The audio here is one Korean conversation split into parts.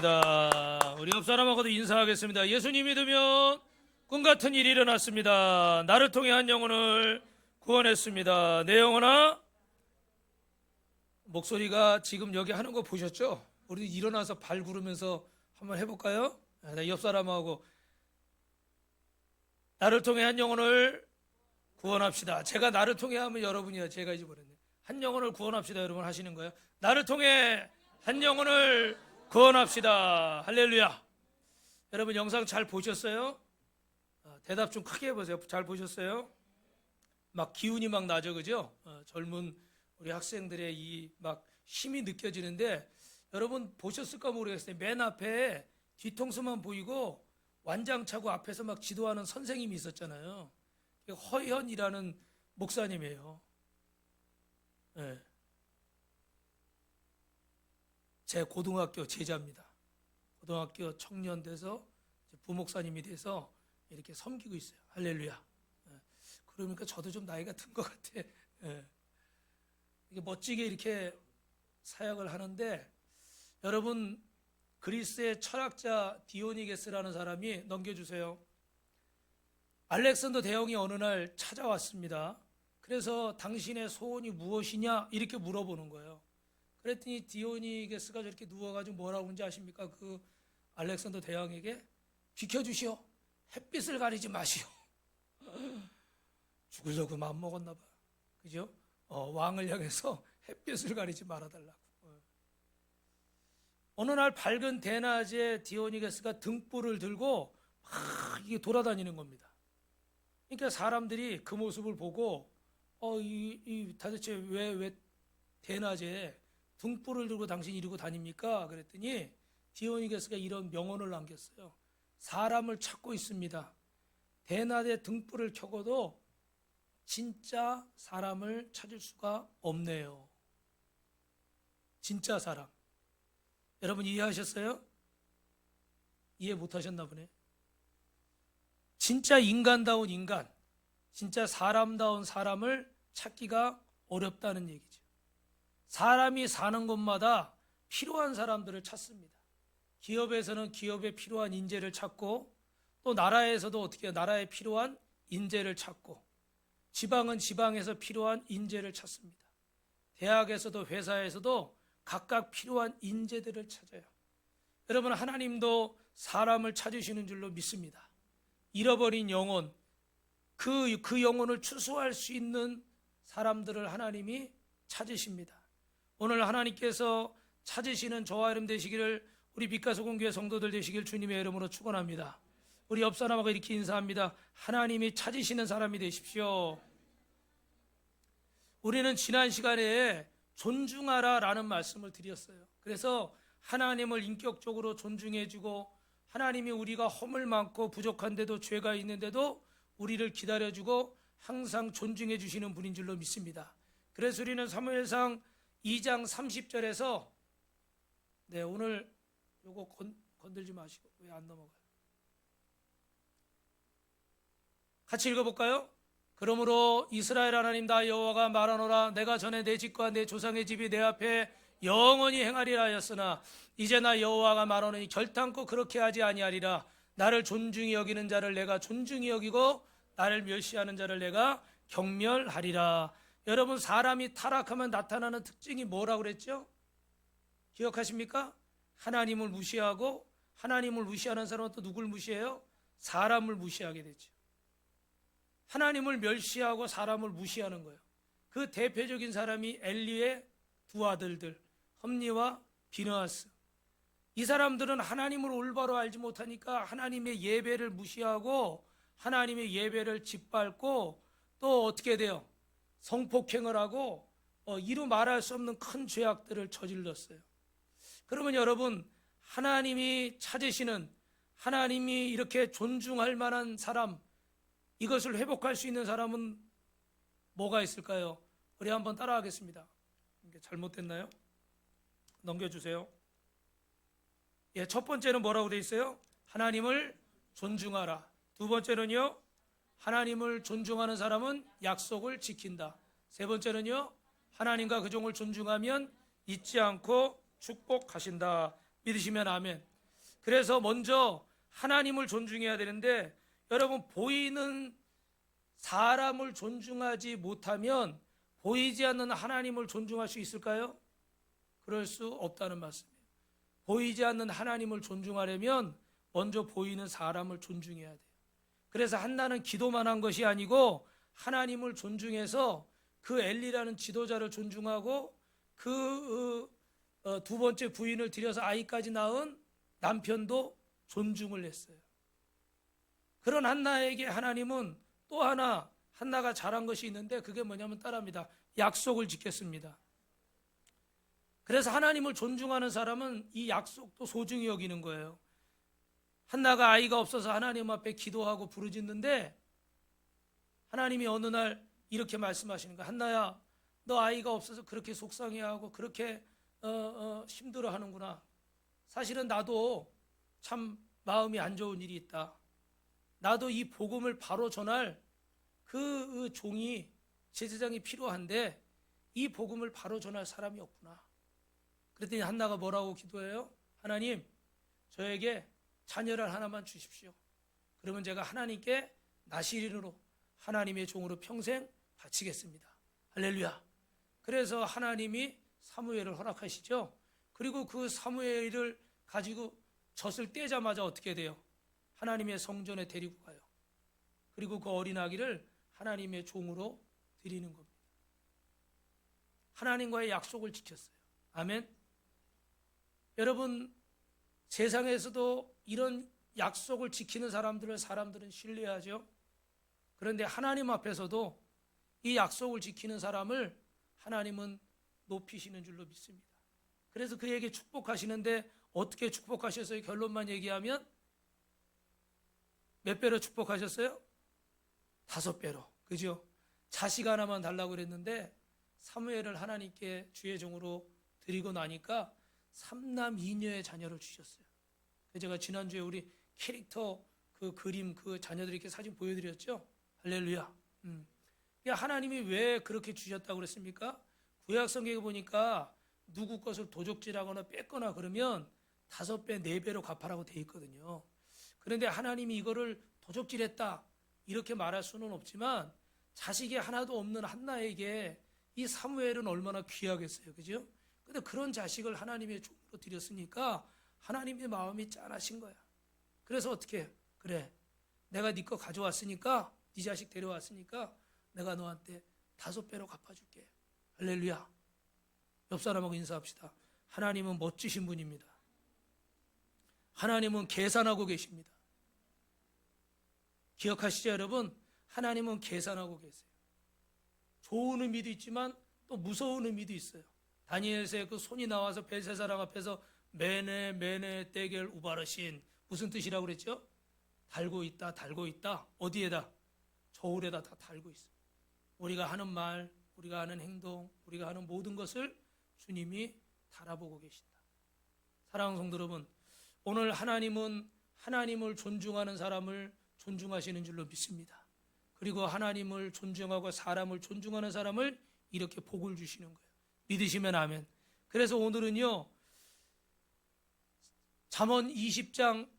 반갑습니다. 우리 옆 사람하고도 인사하겠습니다. 예수님 믿으면 꿈같은 일이 일어났습니다. 나를 통해 한 영혼을 구원했습니다. 내 영혼아, 목소리가 지금 여기 하는 거 보셨죠? 우리 일어나서 발 구르면서 한번 해볼까요? 옆 사람하고 나를 통해 한 영혼을 구원합시다. 제가 나를 통해 하면 여러분이요. 제가 잊어버렸네. 한 영혼을 구원합시다. 여러분 하시는 거예요. 나를 통해 한 영혼을 구원합시다. 할렐루야. 여러분 영상 잘 보셨어요? 대답 좀 크게 해보세요. 잘 보셨어요? 막 기운이 막 나죠, 그죠? 젊은 우리 학생들의 이 막 힘이 느껴지는데 여러분 보셨을까 모르겠어요. 맨 앞에 뒤통수만 보이고 완장차고 앞에서 막 지도하는 선생님이 있었잖아요. 허현이라는 목사님이에요. 네. 제 고등학교 제자입니다. 고등학교 청년 돼서 부목사님이 돼서 이렇게 섬기고 있어요. 할렐루야. 그러니까 저도 좀 나이가 든 것 같아. 이게 멋지게 이렇게 사역을 하는데 여러분 그리스의 철학자 디오니게스라는 사람이 넘겨주세요. 알렉산더 대왕이 어느 날 찾아왔습니다. 그래서 당신의 소원이 무엇이냐 이렇게 물어보는 거예요. 그랬더니 디오니게스가 저렇게 누워가지고 뭐라고 하는지 아십니까? 그 알렉산더 대왕에게 비켜주시오. 햇빛을 가리지 마시오. 죽으려고 마음먹었나 봐. 그죠? 왕을 향해서 햇빛을 가리지 말아달라고. 어느 날 밝은 대낮에 디오니게스가 등불을 들고 막 이게 돌아다니는 겁니다. 그러니까 사람들이 그 모습을 보고 도대체 왜 대낮에 등불을 들고 당신이 이러고 다닙니까? 그랬더니 디오니게스가 이런 명언을 남겼어요. 사람을 찾고 있습니다. 대낮에 등불을 켜고도 진짜 사람을 찾을 수가 없네요. 진짜 사람. 여러분 이해하셨어요? 이해 못하셨나 보네. 진짜 인간다운 인간, 진짜 사람다운 사람을 찾기가 어렵다는 얘기죠. 사람이 사는 곳마다 필요한 사람들을 찾습니다. 기업에서는 기업에 필요한 인재를 찾고 또 나라에서도 어떻게 해요? 나라에 필요한 인재를 찾고 지방은 지방에서 필요한 인재를 찾습니다. 대학에서도 회사에서도 각각 필요한 인재들을 찾아요. 여러분 하나님도 사람을 찾으시는 줄로 믿습니다. 잃어버린 영혼, 그 영혼을 추수할 수 있는 사람들을 하나님이 찾으십니다. 오늘 하나님께서 찾으시는 저와 여러분 되시기를 우리 빛가서공교회 성도들 되시길 주님의 이름으로 축원합니다. 우리 옆 사람하고 이렇게 인사합니다. 하나님이 찾으시는 사람이 되십시오. 우리는 지난 시간에 존중하라라는 말씀을 드렸어요. 그래서 하나님을 인격적으로 존중해주고 하나님이 우리가 허물 많고 부족한데도 죄가 있는데도 우리를 기다려주고 항상 존중해 주시는 분인 줄로 믿습니다. 그래서 우리는 사무엘상 2장 30절에서 오늘 요거 건들지 마시고 왜 안 넘어가요? 같이 읽어볼까요? 그러므로 이스라엘 하나님 나 여호와가 말하노라 내가 전에 내 집과 내 조상의 집이 내 앞에 영원히 행하리라 하였으나 이제 나 여호와가 말하노니 결단코 그렇게 하지 아니하리라. 나를 존중히 여기는 자를 내가 존중히 여기고 나를 멸시하는 자를 내가 경멸하리라. 여러분 사람이 타락하면 나타나는 특징이 뭐라고 그랬죠? 기억하십니까? 하나님을 무시하고 하나님을 무시하는 사람은 또 누굴 무시해요? 사람을 무시하게 되죠. 하나님을 멸시하고 사람을 무시하는 거예요. 그 대표적인 사람이 엘리의 두 아들들 험리와 비느하스. 이 사람들은 하나님을 올바로 알지 못하니까 하나님의 예배를 무시하고 하나님의 예배를 짓밟고 또 어떻게 돼요? 성폭행을 하고 이루 말할 수 없는 큰 죄악들을 저질렀어요. 그러면 여러분 하나님이 찾으시는 하나님이 이렇게 존중할 만한 사람 이것을 회복할 수 있는 사람은 뭐가 있을까요? 우리 한번 따라하겠습니다. 이게 잘못됐나요? 넘겨주세요. 첫 번째는 뭐라고 되어 있어요? 하나님을 존중하라. 두 번째는요, 하나님을 존중하는 사람은 약속을 지킨다. 세 번째는요, 하나님과 그 종을 존중하면 잊지 않고 축복하신다. 믿으시면 아멘. 그래서 먼저 하나님을 존중해야 되는데, 여러분, 보이는 사람을 존중하지 못하면 보이지 않는 하나님을 존중할 수 있을까요? 그럴 수 없다는 말씀이에요. 보이지 않는 하나님을 존중하려면 먼저 보이는 사람을 존중해야 돼요. 그래서 한나는 기도만 한 것이 아니고 하나님을 존중해서 그 엘리라는 지도자를 존중하고 그 두 번째 부인을 들여서 아이까지 낳은 남편도 존중을 했어요. 그런 한나에게 하나님은 또 하나, 한나가 잘한 것이 있는데, 그게 뭐냐면 따라합니다. 약속을 지켰습니다. 그래서 하나님을 존중하는 사람은 이 약속도 소중히 여기는 거예요. 한나가 아이가 없어서 하나님 앞에 기도하고 부르짖는데, 하나님이 어느 날 이렇게 말씀하시는 거야. 한나야, 너 아이가 없어서 그렇게 속상해하고 그렇게 힘들어 하는구나. 사실은 나도 참 마음이 안 좋은 일이 있다. 나도 이 복음을 바로 전할 그 종이, 제사장이 필요한데 이 복음을 바로 전할 사람이 없구나. 그랬더니 한나가 뭐라고 기도해요? 하나님, 저에게 자녀를 하나만 주십시오. 그러면 제가 하나님께 나시린으로, 하나님의 종으로 평생 바치겠습니다. 할렐루야. 그래서 하나님이 사무엘을 허락하시죠. 그리고 그 사무엘을 가지고 젖을 떼자마자 어떻게 돼요? 하나님의 성전에 데리고 가요. 그리고 그 어린 아기를 하나님의 종으로 드리는 겁니다. 하나님과의 약속을 지켰어요. 아멘. 여러분, 세상에서도 이런 약속을 지키는 사람들은 신뢰하죠. 그런데 하나님 앞에서도 이 약속을 지키는 사람을 하나님은 높이시는 줄로 믿습니다. 그래서 그에게 축복하시는데 어떻게 축복하셨어요? 결론만 얘기하면 몇 배로 축복하셨어요? 5배로. 그죠? 자식 하나만 달라고 그랬는데 사무엘을 하나님께 주의 종으로 드리고 나니까 3남 2녀의 자녀를 주셨어요. 제가 지난주에 우리 캐릭터 그 그림, 그 자녀들 이렇게 사진 보여드렸죠? 할렐루야. 하나님이 왜 그렇게 주셨다고 그랬습니까? 구약 성경에 보니까 누구 것을 도적질하거나 뺏거나 그러면 5배, 4배로 갚아라고 돼 있거든요. 그런데 하나님이 이거를 도적질했다 이렇게 말할 수는 없지만, 자식이 하나도 없는 한나에게 이 사무엘은 얼마나 귀하겠어요. 그죠? 근데 그런 자식을 하나님의 종으로 드렸으니까 하나님의 마음이 짠하신 거야. 그래서 어떻게 해? 그래, 내가 네 거 가져왔으니까, 네 자식 데려왔으니까 내가 너한테 5배로 갚아줄게. 할렐루야. 옆 사람하고 인사합시다. 하나님은 멋지신 분입니다. 하나님은 계산하고 계십니다. 기억하시죠, 여러분? 하나님은 계산하고 계세요. 좋은 의미도 있지만 또 무서운 의미도 있어요. 다니엘서에 그 손이 나와서 벨사사랑 앞에서 메네 메네 데겔 우바르신, 무슨 뜻이라고 그랬죠? 달고 있다, 달고 있다. 어디에다? 저울에다 다 달고 있어요. 우리가 하는 말, 우리가 하는 행동, 우리가 하는 모든 것을 주님이 달아보고 계신다. 사랑하는 성도 여러분, 오늘 하나님은 하나님을 존중하는 사람을 존중하시는 줄로 믿습니다. 그리고 하나님을 존중하고 사람을 존중하는 사람을 이렇게 복을 주시는 거예요. 믿으시면 아멘. 그래서 오늘은요, 잠언 20장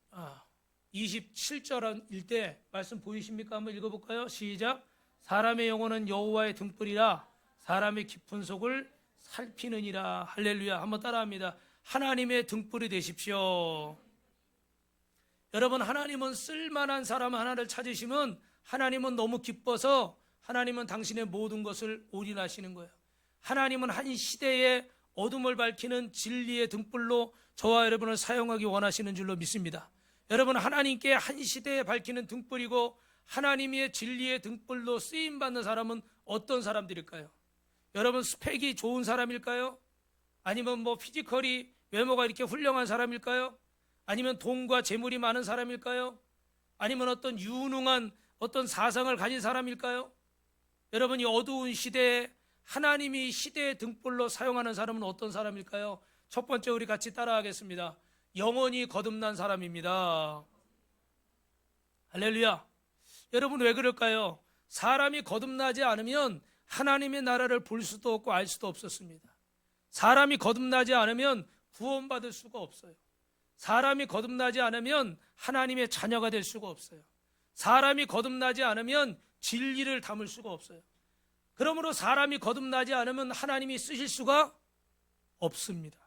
27절일 때 말씀 보이십니까? 한번 읽어볼까요? 시작. 사람의 영혼은 여호와의 등불이라 사람의 깊은 속을 살피느니라. 할렐루야. 한번 따라합니다. 하나님의 등불이 되십시오. 여러분, 하나님은 쓸만한 사람 하나를 찾으시면 하나님은 너무 기뻐서 하나님은 당신의 모든 것을 올인하시는 거예요. 하나님은 한 시대에 어둠을 밝히는 진리의 등불로 저와 여러분을 사용하기 원하시는 줄로 믿습니다. 여러분, 하나님께 한 시대에 밝히는 등불이고 하나님의 진리의 등불로 쓰임받는 사람은 어떤 사람들일까요? 여러분, 스펙이 좋은 사람일까요? 아니면 피지컬이, 외모가 이렇게 훌륭한 사람일까요? 아니면 돈과 재물이 많은 사람일까요? 아니면 어떤 유능한 어떤 사상을 가진 사람일까요? 여러분, 이 어두운 시대에 하나님이 시대의 등불로 사용하는 사람은 어떤 사람일까요? 첫 번째, 우리 같이 따라하겠습니다. 영원히 거듭난 사람입니다. 할렐루야. 여러분, 왜 그럴까요? 사람이 거듭나지 않으면 하나님의 나라를 볼 수도 없고 알 수도 없었습니다. 사람이 거듭나지 않으면 구원받을 수가 없어요. 사람이 거듭나지 않으면 하나님의 자녀가 될 수가 없어요. 사람이 거듭나지 않으면 진리를 담을 수가 없어요. 그러므로 사람이 거듭나지 않으면 하나님이 쓰실 수가 없습니다.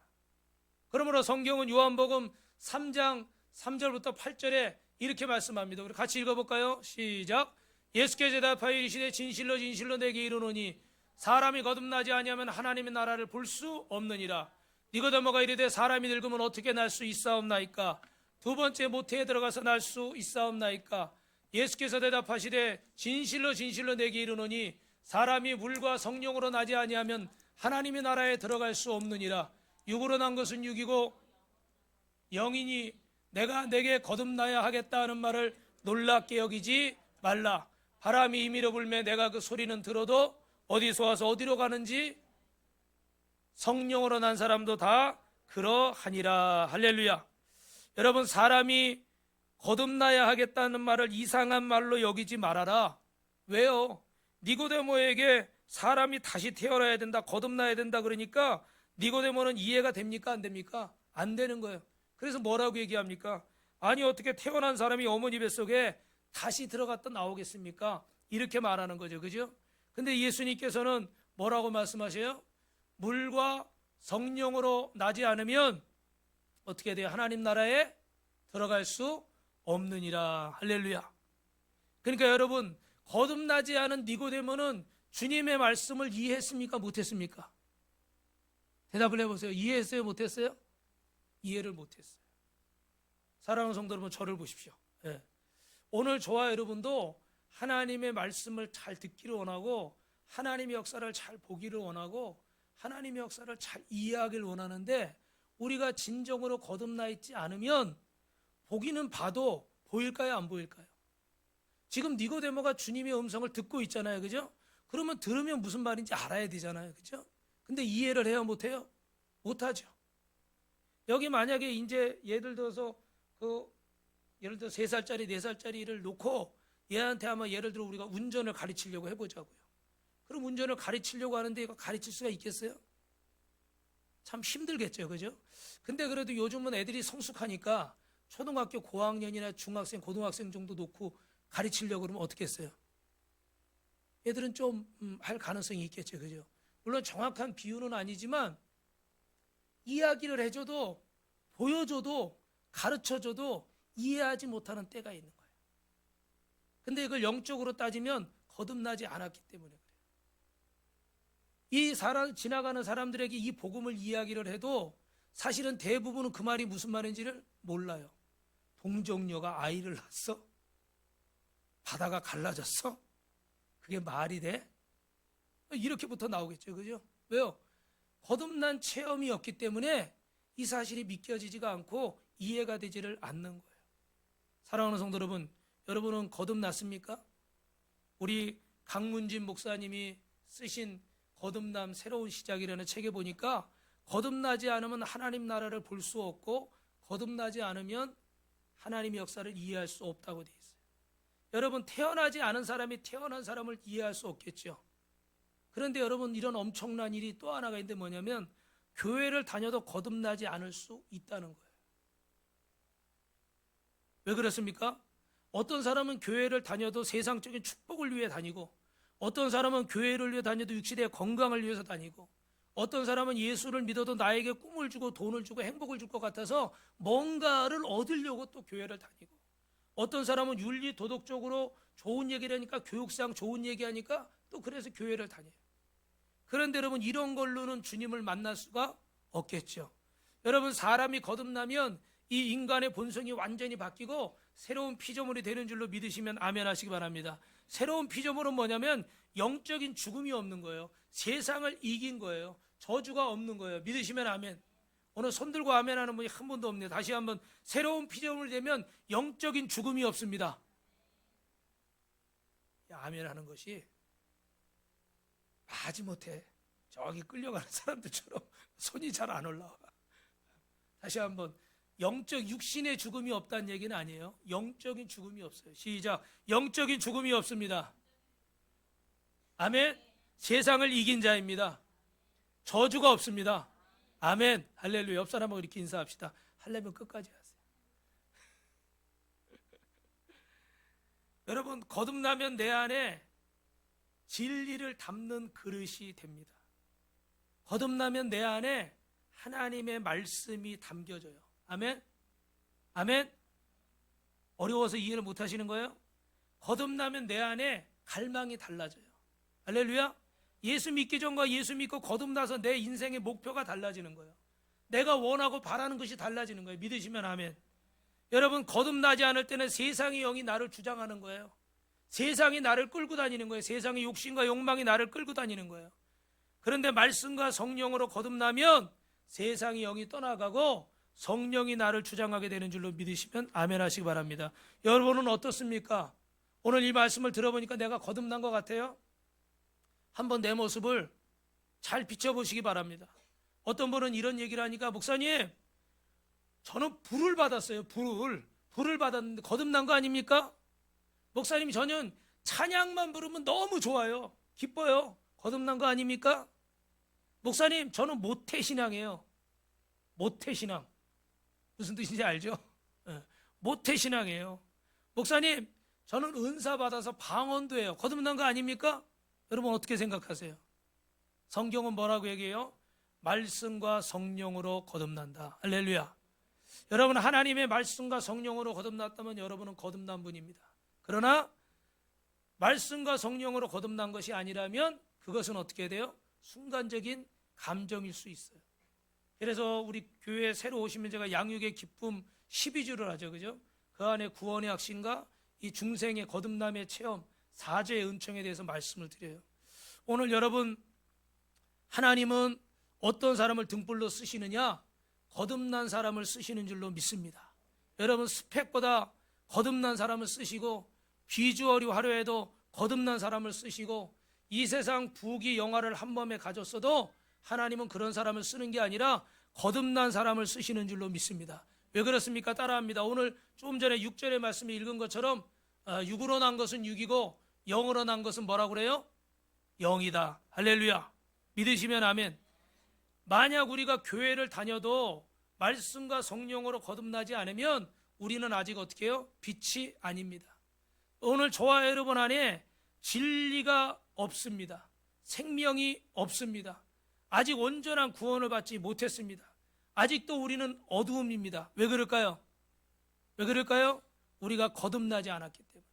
그러므로 성경은 요한복음 3장 3절부터 8절에 이렇게 말씀합니다. 우리 같이 읽어볼까요? 시작. 예수께서 대답하여 이르시되 진실로 진실로 내게 이르노니 사람이 거듭나지 아니하면 하나님의 나라를 볼 수 없느니라. 니고데모가 이르되 사람이 늙으면 어떻게 날 수 있사옵나이까? 두 번째 모태에 들어가서 날 수 있사옵나이까? 예수께서 대답하시되 진실로 진실로 내게 이르노니 사람이 물과 성령으로 나지 아니하면 하나님의 나라에 들어갈 수 없느니라. 육으로 난 것은 육이고 영이니 내가 내게 거듭나야 하겠다 하는 말을 놀랍게 여기지 말라. 바람이 임의로 불매 내가 그 소리는 들어도 어디서 와서 어디로 가는지 성령으로 난 사람도 다 그러하니라. 할렐루야. 여러분, 사람이 거듭나야 하겠다는 말을 이상한 말로 여기지 말아라. 왜요? 니고데모에게 사람이 다시 태어나야 된다, 거듭나야 된다 그러니까 니고데모는 이해가 됩니까? 안 됩니까? 안 되는 거예요. 그래서 뭐라고 얘기합니까? 아니, 어떻게 태어난 사람이 어머니 뱃속에 다시 들어갔다 나오겠습니까? 이렇게 말하는 거죠. 그죠? 근데 예수님께서는 뭐라고 말씀하세요? 물과 성령으로 나지 않으면 어떻게 돼요? 하나님 나라에 들어갈 수 없느니라. 할렐루야. 그러니까 여러분, 거듭나지 않은 니고데모는 주님의 말씀을 이해했습니까? 못했습니까? 대답을 해보세요. 이해했어요? 못했어요? 이해를 못했어요. 사랑하는 성도 여러분, 저를 보십시오. 예. 오늘 저와 여러분도 하나님의 말씀을 잘 듣기를 원하고 하나님의 역사를 잘 보기를 원하고 하나님의 역사를 잘 이해하기를 원하는데 우리가 진정으로 거듭나 있지 않으면 보기는 봐도 보일까요? 안 보일까요? 지금 니고데모가 주님의 음성을 듣고 있잖아요. 그죠? 그러면 들으면 무슨 말인지 알아야 되잖아요. 그죠? 근데 이해를 해요? 못해요? 못하죠. 여기 만약에 이제 예를 들어서 예를 들어 3살짜리 4살짜리를 놓고 얘한테 아마 예를 들어 우리가 운전을 가르치려고 해보자고요. 그럼 운전을 가르치려고 하는데 이거 가르칠 수가 있겠어요? 참 힘들겠죠. 그죠? 근데 그래도 요즘은 애들이 성숙하니까 초등학교 고학년이나 중학생, 고등학생 정도 놓고 가르치려고 그러면 어떻게 했어요? 애들은 좀 할 가능성이 있겠죠. 그죠? 물론 정확한 비유는 아니지만 이야기를 해줘도 보여줘도 가르쳐줘도 이해하지 못하는 때가 있는 거예요. 근데 이걸 영적으로 따지면 거듭나지 않았기 때문에 그래요. 이 지나가는 사람들에게 이 복음을 이야기를 해도 사실은 대부분은 그 말이 무슨 말인지를 몰라요. 동정녀가 아이를 낳았어? 바다가 갈라졌어? 그게 말이 돼? 이렇게부터 나오겠죠. 그죠? 왜요? 거듭난 체험이 없기 때문에 이 사실이 믿겨지지가 않고 이해가 되지를 않는 거예요. 사랑하는 성도 여러분, 여러분은 거듭났습니까? 우리 강문진 목사님이 쓰신 거듭남 새로운 시작이라는 책에 보니까 거듭나지 않으면 하나님 나라를 볼 수 없고 거듭나지 않으면 하나님의 역사를 이해할 수 없다고 되어 있어요. 여러분, 태어나지 않은 사람이 태어난 사람을 이해할 수 없겠죠. 그런데 여러분, 이런 엄청난 일이 또 하나가 있는데 뭐냐면 교회를 다녀도 거듭나지 않을 수 있다는 거예요. 왜 그렇습니까? 어떤 사람은 교회를 다녀도 세상적인 축복을 위해 다니고 어떤 사람은 교회를 위해 다녀도 육신의 건강을 위해서 다니고 어떤 사람은 예수를 믿어도 나에게 꿈을 주고 돈을 주고 행복을 줄 것 같아서 뭔가를 얻으려고 또 교회를 다니고 어떤 사람은 윤리 도덕적으로 좋은 얘기를 하니까 교육상 좋은 얘기하니까 또 그래서 교회를 다녀요. 그런데 여러분, 이런 걸로는 주님을 만날 수가 없겠죠. 여러분, 사람이 거듭나면 이 인간의 본성이 완전히 바뀌고 새로운 피조물이 되는 줄로 믿으시면 아멘 하시기 바랍니다. 새로운 피조물은 뭐냐면 영적인 죽음이 없는 거예요. 세상을 이긴 거예요. 저주가 없는 거예요. 믿으시면 아멘. 오늘 손 들고 아멘 하는 분이 한 분도 없네요. 다시 한번, 새로운 피조물이 되면 영적인 죽음이 없습니다. 아멘 하는 것이 마지못해 저기 끌려가는 사람들처럼 손이 잘 안 올라와. 다시 한번, 영적 육신의 죽음이 없다는 얘기는 아니에요. 영적인 죽음이 없어요. 시작. 영적인 죽음이 없습니다. 아멘. 세상을 이긴 자입니다. 저주가 없습니다. 아멘. 할렐루야. 옆 사람하고 이렇게 인사합시다. 하려면 끝까지 하세요. 여러분, 거듭나면 내 안에 진리를 담는 그릇이 됩니다. 거듭나면 내 안에 하나님의 말씀이 담겨져요. 아멘? 아멘? 어려워서 이해를 못 하시는 거예요? 거듭나면 내 안에 갈망이 달라져요. 할렐루야. 예수 믿기 전과 예수 믿고 거듭나서 내 인생의 목표가 달라지는 거예요. 내가 원하고 바라는 것이 달라지는 거예요. 믿으시면 아멘. 여러분, 거듭나지 않을 때는 세상의 영이 나를 주장하는 거예요. 세상이 나를 끌고 다니는 거예요. 세상의 욕심과 욕망이 나를 끌고 다니는 거예요. 그런데 말씀과 성령으로 거듭나면 세상의 영이 떠나가고 성령이 나를 주장하게 되는 줄로 믿으시면 아멘 하시기 바랍니다. 여러분은 어떻습니까? 오늘 이 말씀을 들어보니까 내가 거듭난 것 같아요? 한번 내 모습을 잘 비춰보시기 바랍니다. 어떤 분은 이런 얘기를 하니까, 목사님, 저는 불을 받았어요. 불을 받았는데 거듭난 거 아닙니까? 목사님, 저는 찬양만 부르면 너무 좋아요. 기뻐요. 거듭난 거 아닙니까? 목사님, 저는 모태신앙이에요. 모태신앙. 무슨 뜻인지 알죠? 모태신앙이에요. 목사님, 저는 은사 받아서 방언도 해요. 거듭난 거 아닙니까? 여러분 어떻게 생각하세요? 성경은 뭐라고 얘기해요? 말씀과 성령으로 거듭난다. 할렐루야. 여러분, 하나님의 말씀과 성령으로 거듭났다면 여러분은 거듭난 분입니다. 그러나 말씀과 성령으로 거듭난 것이 아니라면 그것은 어떻게 돼요? 순간적인 감정일 수 있어요. 그래서 우리 교회에 새로 오시면 제가 양육의 기쁨 12주를 하죠. 그죠? 그 안에 구원의 확신과 이 중생의 거듭남의 체험, 사죄의 은총에 대해서 말씀을 드려요. 오늘 여러분, 하나님은 어떤 사람을 등불로 쓰시느냐? 거듭난 사람을 쓰시는 줄로 믿습니다. 여러분, 스펙보다 거듭난 사람을 쓰시고, 비주얼이 화려해도 거듭난 사람을 쓰시고, 이 세상 부귀 영화를 한 몸에 가졌어도 하나님은 그런 사람을 쓰는 게 아니라 거듭난 사람을 쓰시는 줄로 믿습니다. 왜 그렇습니까? 따라합니다. 오늘 좀 전에 6절의 말씀에 읽은 것처럼 육으로 난 것은 육이고 영으로 난 것은 뭐라고 그래요? 영이다. 할렐루야. 믿으시면 아멘. 만약 우리가 교회를 다녀도 말씀과 성령으로 거듭나지 않으면 우리는 아직 어떻게 해요? 빛이 아닙니다. 오늘 저와 여러분 안에 진리가 없습니다. 생명이 없습니다. 아직 온전한 구원을 받지 못했습니다. 아직도 우리는 어두움입니다. 왜 그럴까요? 왜 그럴까요? 우리가 거듭나지 않았기 때문에.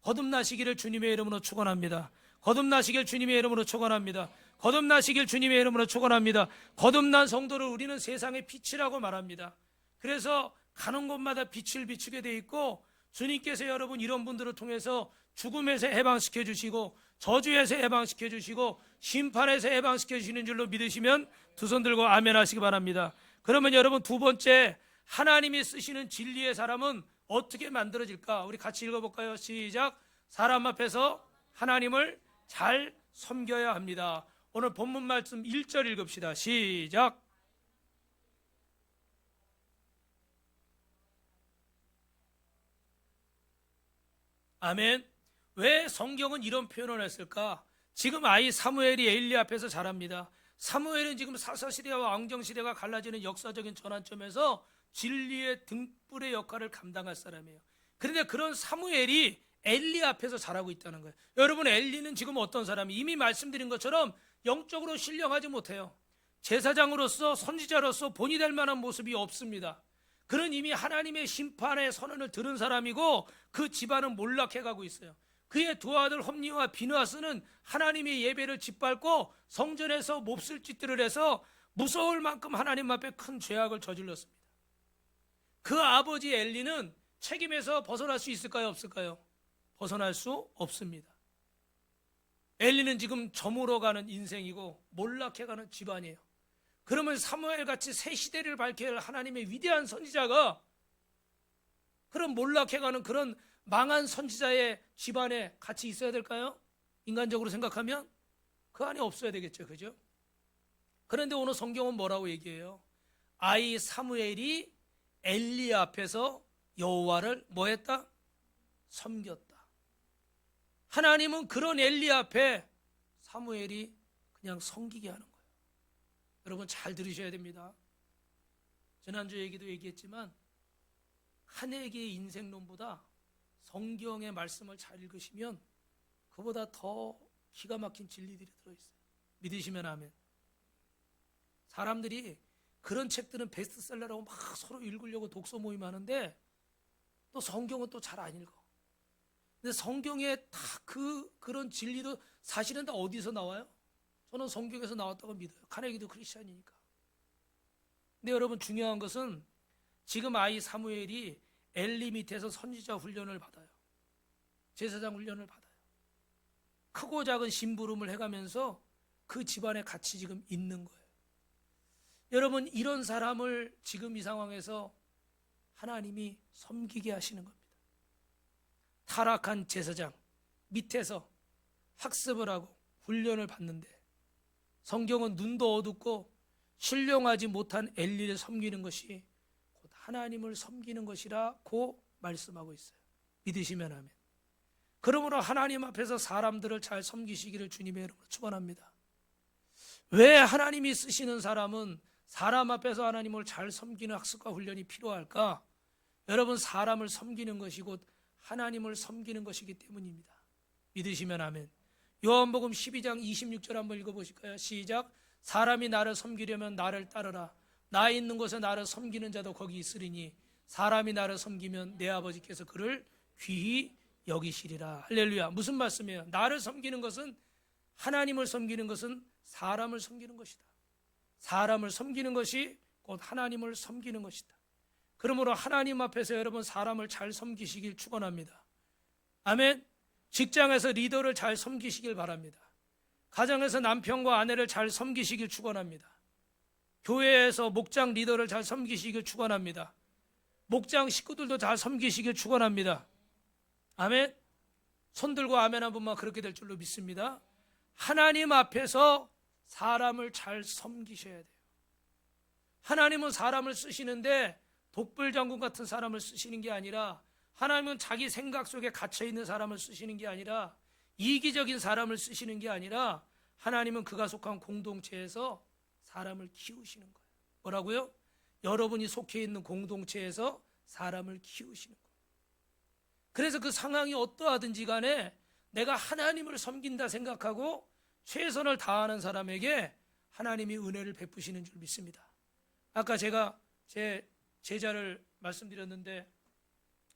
거듭나시기를 주님의 이름으로 축원합니다. 거듭나시길 주님의 이름으로 축원합니다. 거듭나시길 주님의 이름으로 축원합니다. 거듭난 성도를 우리는 세상의 빛이라고 말합니다. 그래서 가는 곳마다 빛을 비추게 돼 있고, 주님께서 여러분 이런 분들을 통해서 죽음에서 해방시켜 주시고, 저주에서 해방시켜 주시고, 심판에서 해방시켜 주시는 줄로 믿으시면 두 손 들고 아멘 하시기 바랍니다. 그러면 여러분, 두 번째, 하나님이 쓰시는 진리의 사람은 어떻게 만들어질까? 우리 같이 읽어볼까요? 시작. 사람 앞에서 하나님을 잘 섬겨야 합니다. 오늘 본문 말씀 1절 읽읍시다. 시작. 아멘. 왜 성경은 이런 표현을 했을까? 지금 아이 사무엘이 엘리 앞에서 자랍니다. 사무엘은 지금 사사시대와 왕정시대가 갈라지는 역사적인 전환점에서 진리의 등불의 역할을 감당할 사람이에요. 그런데 그런 사무엘이 엘리 앞에서 자라고 있다는 거예요. 여러분, 엘리는 지금 어떤 사람이? 이미 말씀드린 것처럼 영적으로 신령하지 못해요. 제사장으로서 선지자로서 본이 될 만한 모습이 없습니다. 그는 이미 하나님의 심판의 선언을 들은 사람이고 그 집안은 몰락해가고 있어요. 그의 두 아들 홈니와 비느하스는 하나님의 예배를 짓밟고 성전에서 몹쓸 짓들을 해서 무서울 만큼 하나님 앞에 큰 죄악을 저질렀습니다. 그 아버지 엘리는 책임에서 벗어날 수 있을까요? 없을까요? 벗어날 수 없습니다. 엘리는 지금 저물어가는 인생이고 몰락해가는 집안이에요. 그러면 사무엘같이 새 시대를 밝혀야 할 하나님의 위대한 선지자가 그런 몰락해가는 그런 망한 선지자의 집안에 같이 있어야 될까요? 인간적으로 생각하면 그 안에 없어야 되겠죠. 그죠? 그런데 오늘 성경은 뭐라고 얘기해요? 아이 사무엘이 엘리 앞에서 여호와를 뭐 했다? 섬겼다. 하나님은 그런 엘리 앞에 사무엘이 그냥 섬기게 하는 거예요. 여러분 잘 들으셔야 됩니다. 지난주 얘기도 얘기했지만 한 해기의 인생론보다 성경의 말씀을 잘 읽으시면 그보다 더 기가 막힌 진리들이 들어있어요. 믿으시면 아멘. 사람들이 그런 책들은 베스트셀러라고 막 서로 읽으려고 독서 모임 하는데 또 성경은 또 잘 안 읽어. 근데 성경에 다 그런 진리도 사실은 다 어디서 나와요? 저는 성경에서 나왔다고 믿어요. 카네기도 크리스찬이니까. 근데 여러분 중요한 것은 지금 아이 사무엘이 엘리 밑에서 선지자 훈련을 받아요. 제사장 훈련을 받아요. 크고 작은 심부름을 해가면서 그 집안에 같이 지금 있는 거예요. 여러분 이런 사람을 지금 이 상황에서 하나님이 섬기게 하시는 겁니다. 타락한 제사장 밑에서 학습을 하고 훈련을 받는데 성경은 눈도 어둡고 신령하지 못한 엘리를 섬기는 것이 곧 하나님을 섬기는 것이라고 말씀하고 있어요. 믿으시면 아멘. 그러므로 하나님 앞에서 사람들을 잘 섬기시기를 주님의 이름으로 축원합니다. 왜 하나님이 쓰시는 사람은 사람 앞에서 하나님을 잘 섬기는 학습과 훈련이 필요할까? 여러분 사람을 섬기는 것이 곧 하나님을 섬기는 것이기 때문입니다. 믿으시면 아멘. 요한복음 12장 26절 한번 읽어보실까요? 시작. 사람이 나를 섬기려면 나를 따르라. 나 있는 곳에 나를 섬기는 자도 거기 있으리니 사람이 나를 섬기면 내 아버지께서 그를 귀히 여기시리라. 할렐루야. 무슨 말씀이에요? 나를 섬기는 것은, 하나님을 섬기는 것은 사람을 섬기는 것이다. 사람을 섬기는 것이 곧 하나님을 섬기는 것이다. 그러므로 하나님 앞에서 여러분 사람을 잘 섬기시길 축원합니다. 아멘. 직장에서 리더를 잘 섬기시길 바랍니다. 가정에서 남편과 아내를 잘 섬기시길 축원합니다. 교회에서 목장 리더를 잘 섬기시길 축원합니다. 목장 식구들도 잘 섬기시길 축원합니다. 아멘. 손들고 아멘 한 번만 그렇게 될 줄로 믿습니다. 하나님 앞에서 사람을 잘 섬기셔야 돼요. 하나님은 사람을 쓰시는데 독불장군 같은 사람을 쓰시는 게 아니라, 하나님은 자기 생각 속에 갇혀있는 사람을 쓰시는 게 아니라, 이기적인 사람을 쓰시는 게 아니라, 하나님은 그가 속한 공동체에서 사람을 키우시는 거예요. 뭐라고요? 여러분이 속해 있는 공동체에서 사람을 키우시는 거예요. 그래서 그 상황이 어떠하든지 간에 내가 하나님을 섬긴다 생각하고 최선을 다하는 사람에게 하나님이 은혜를 베푸시는 줄 믿습니다. 아까 제가 제 제자를 말씀드렸는데,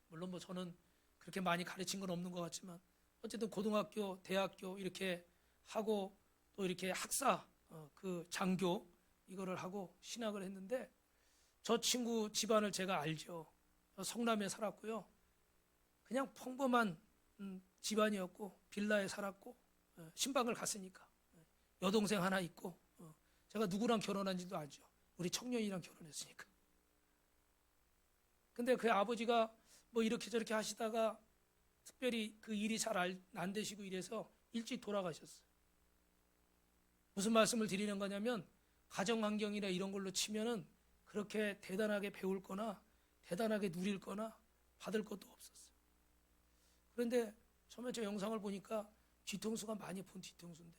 물론 뭐 저는 그렇게 많이 가르친 건 없는 것 같지만 어쨌든 고등학교, 대학교 이렇게 하고 또 이렇게 학사, 그 장교 이거를 하고 신학을 했는데, 저 친구 집안을 제가 알죠. 성남에 살았고요. 그냥 평범한 집안이었고 빌라에 살았고 신방을 갔으니까 여동생 하나 있고, 제가 누구랑 결혼한지도 알죠. 우리 청년이랑 결혼했으니까. 근데 그 아버지가 뭐 이렇게 저렇게 하시다가 특별히 그 일이 잘 안 되시고 이래서 일찍 돌아가셨어요. 무슨 말씀을 드리는 거냐면, 가정환경이나 이런 걸로 치면은 그렇게 대단하게 배울 거나 대단하게 누릴 거나 받을 것도 없었어요. 그런데 처음에 저 영상을 보니까 뒤통수가 많이 본 뒤통수인데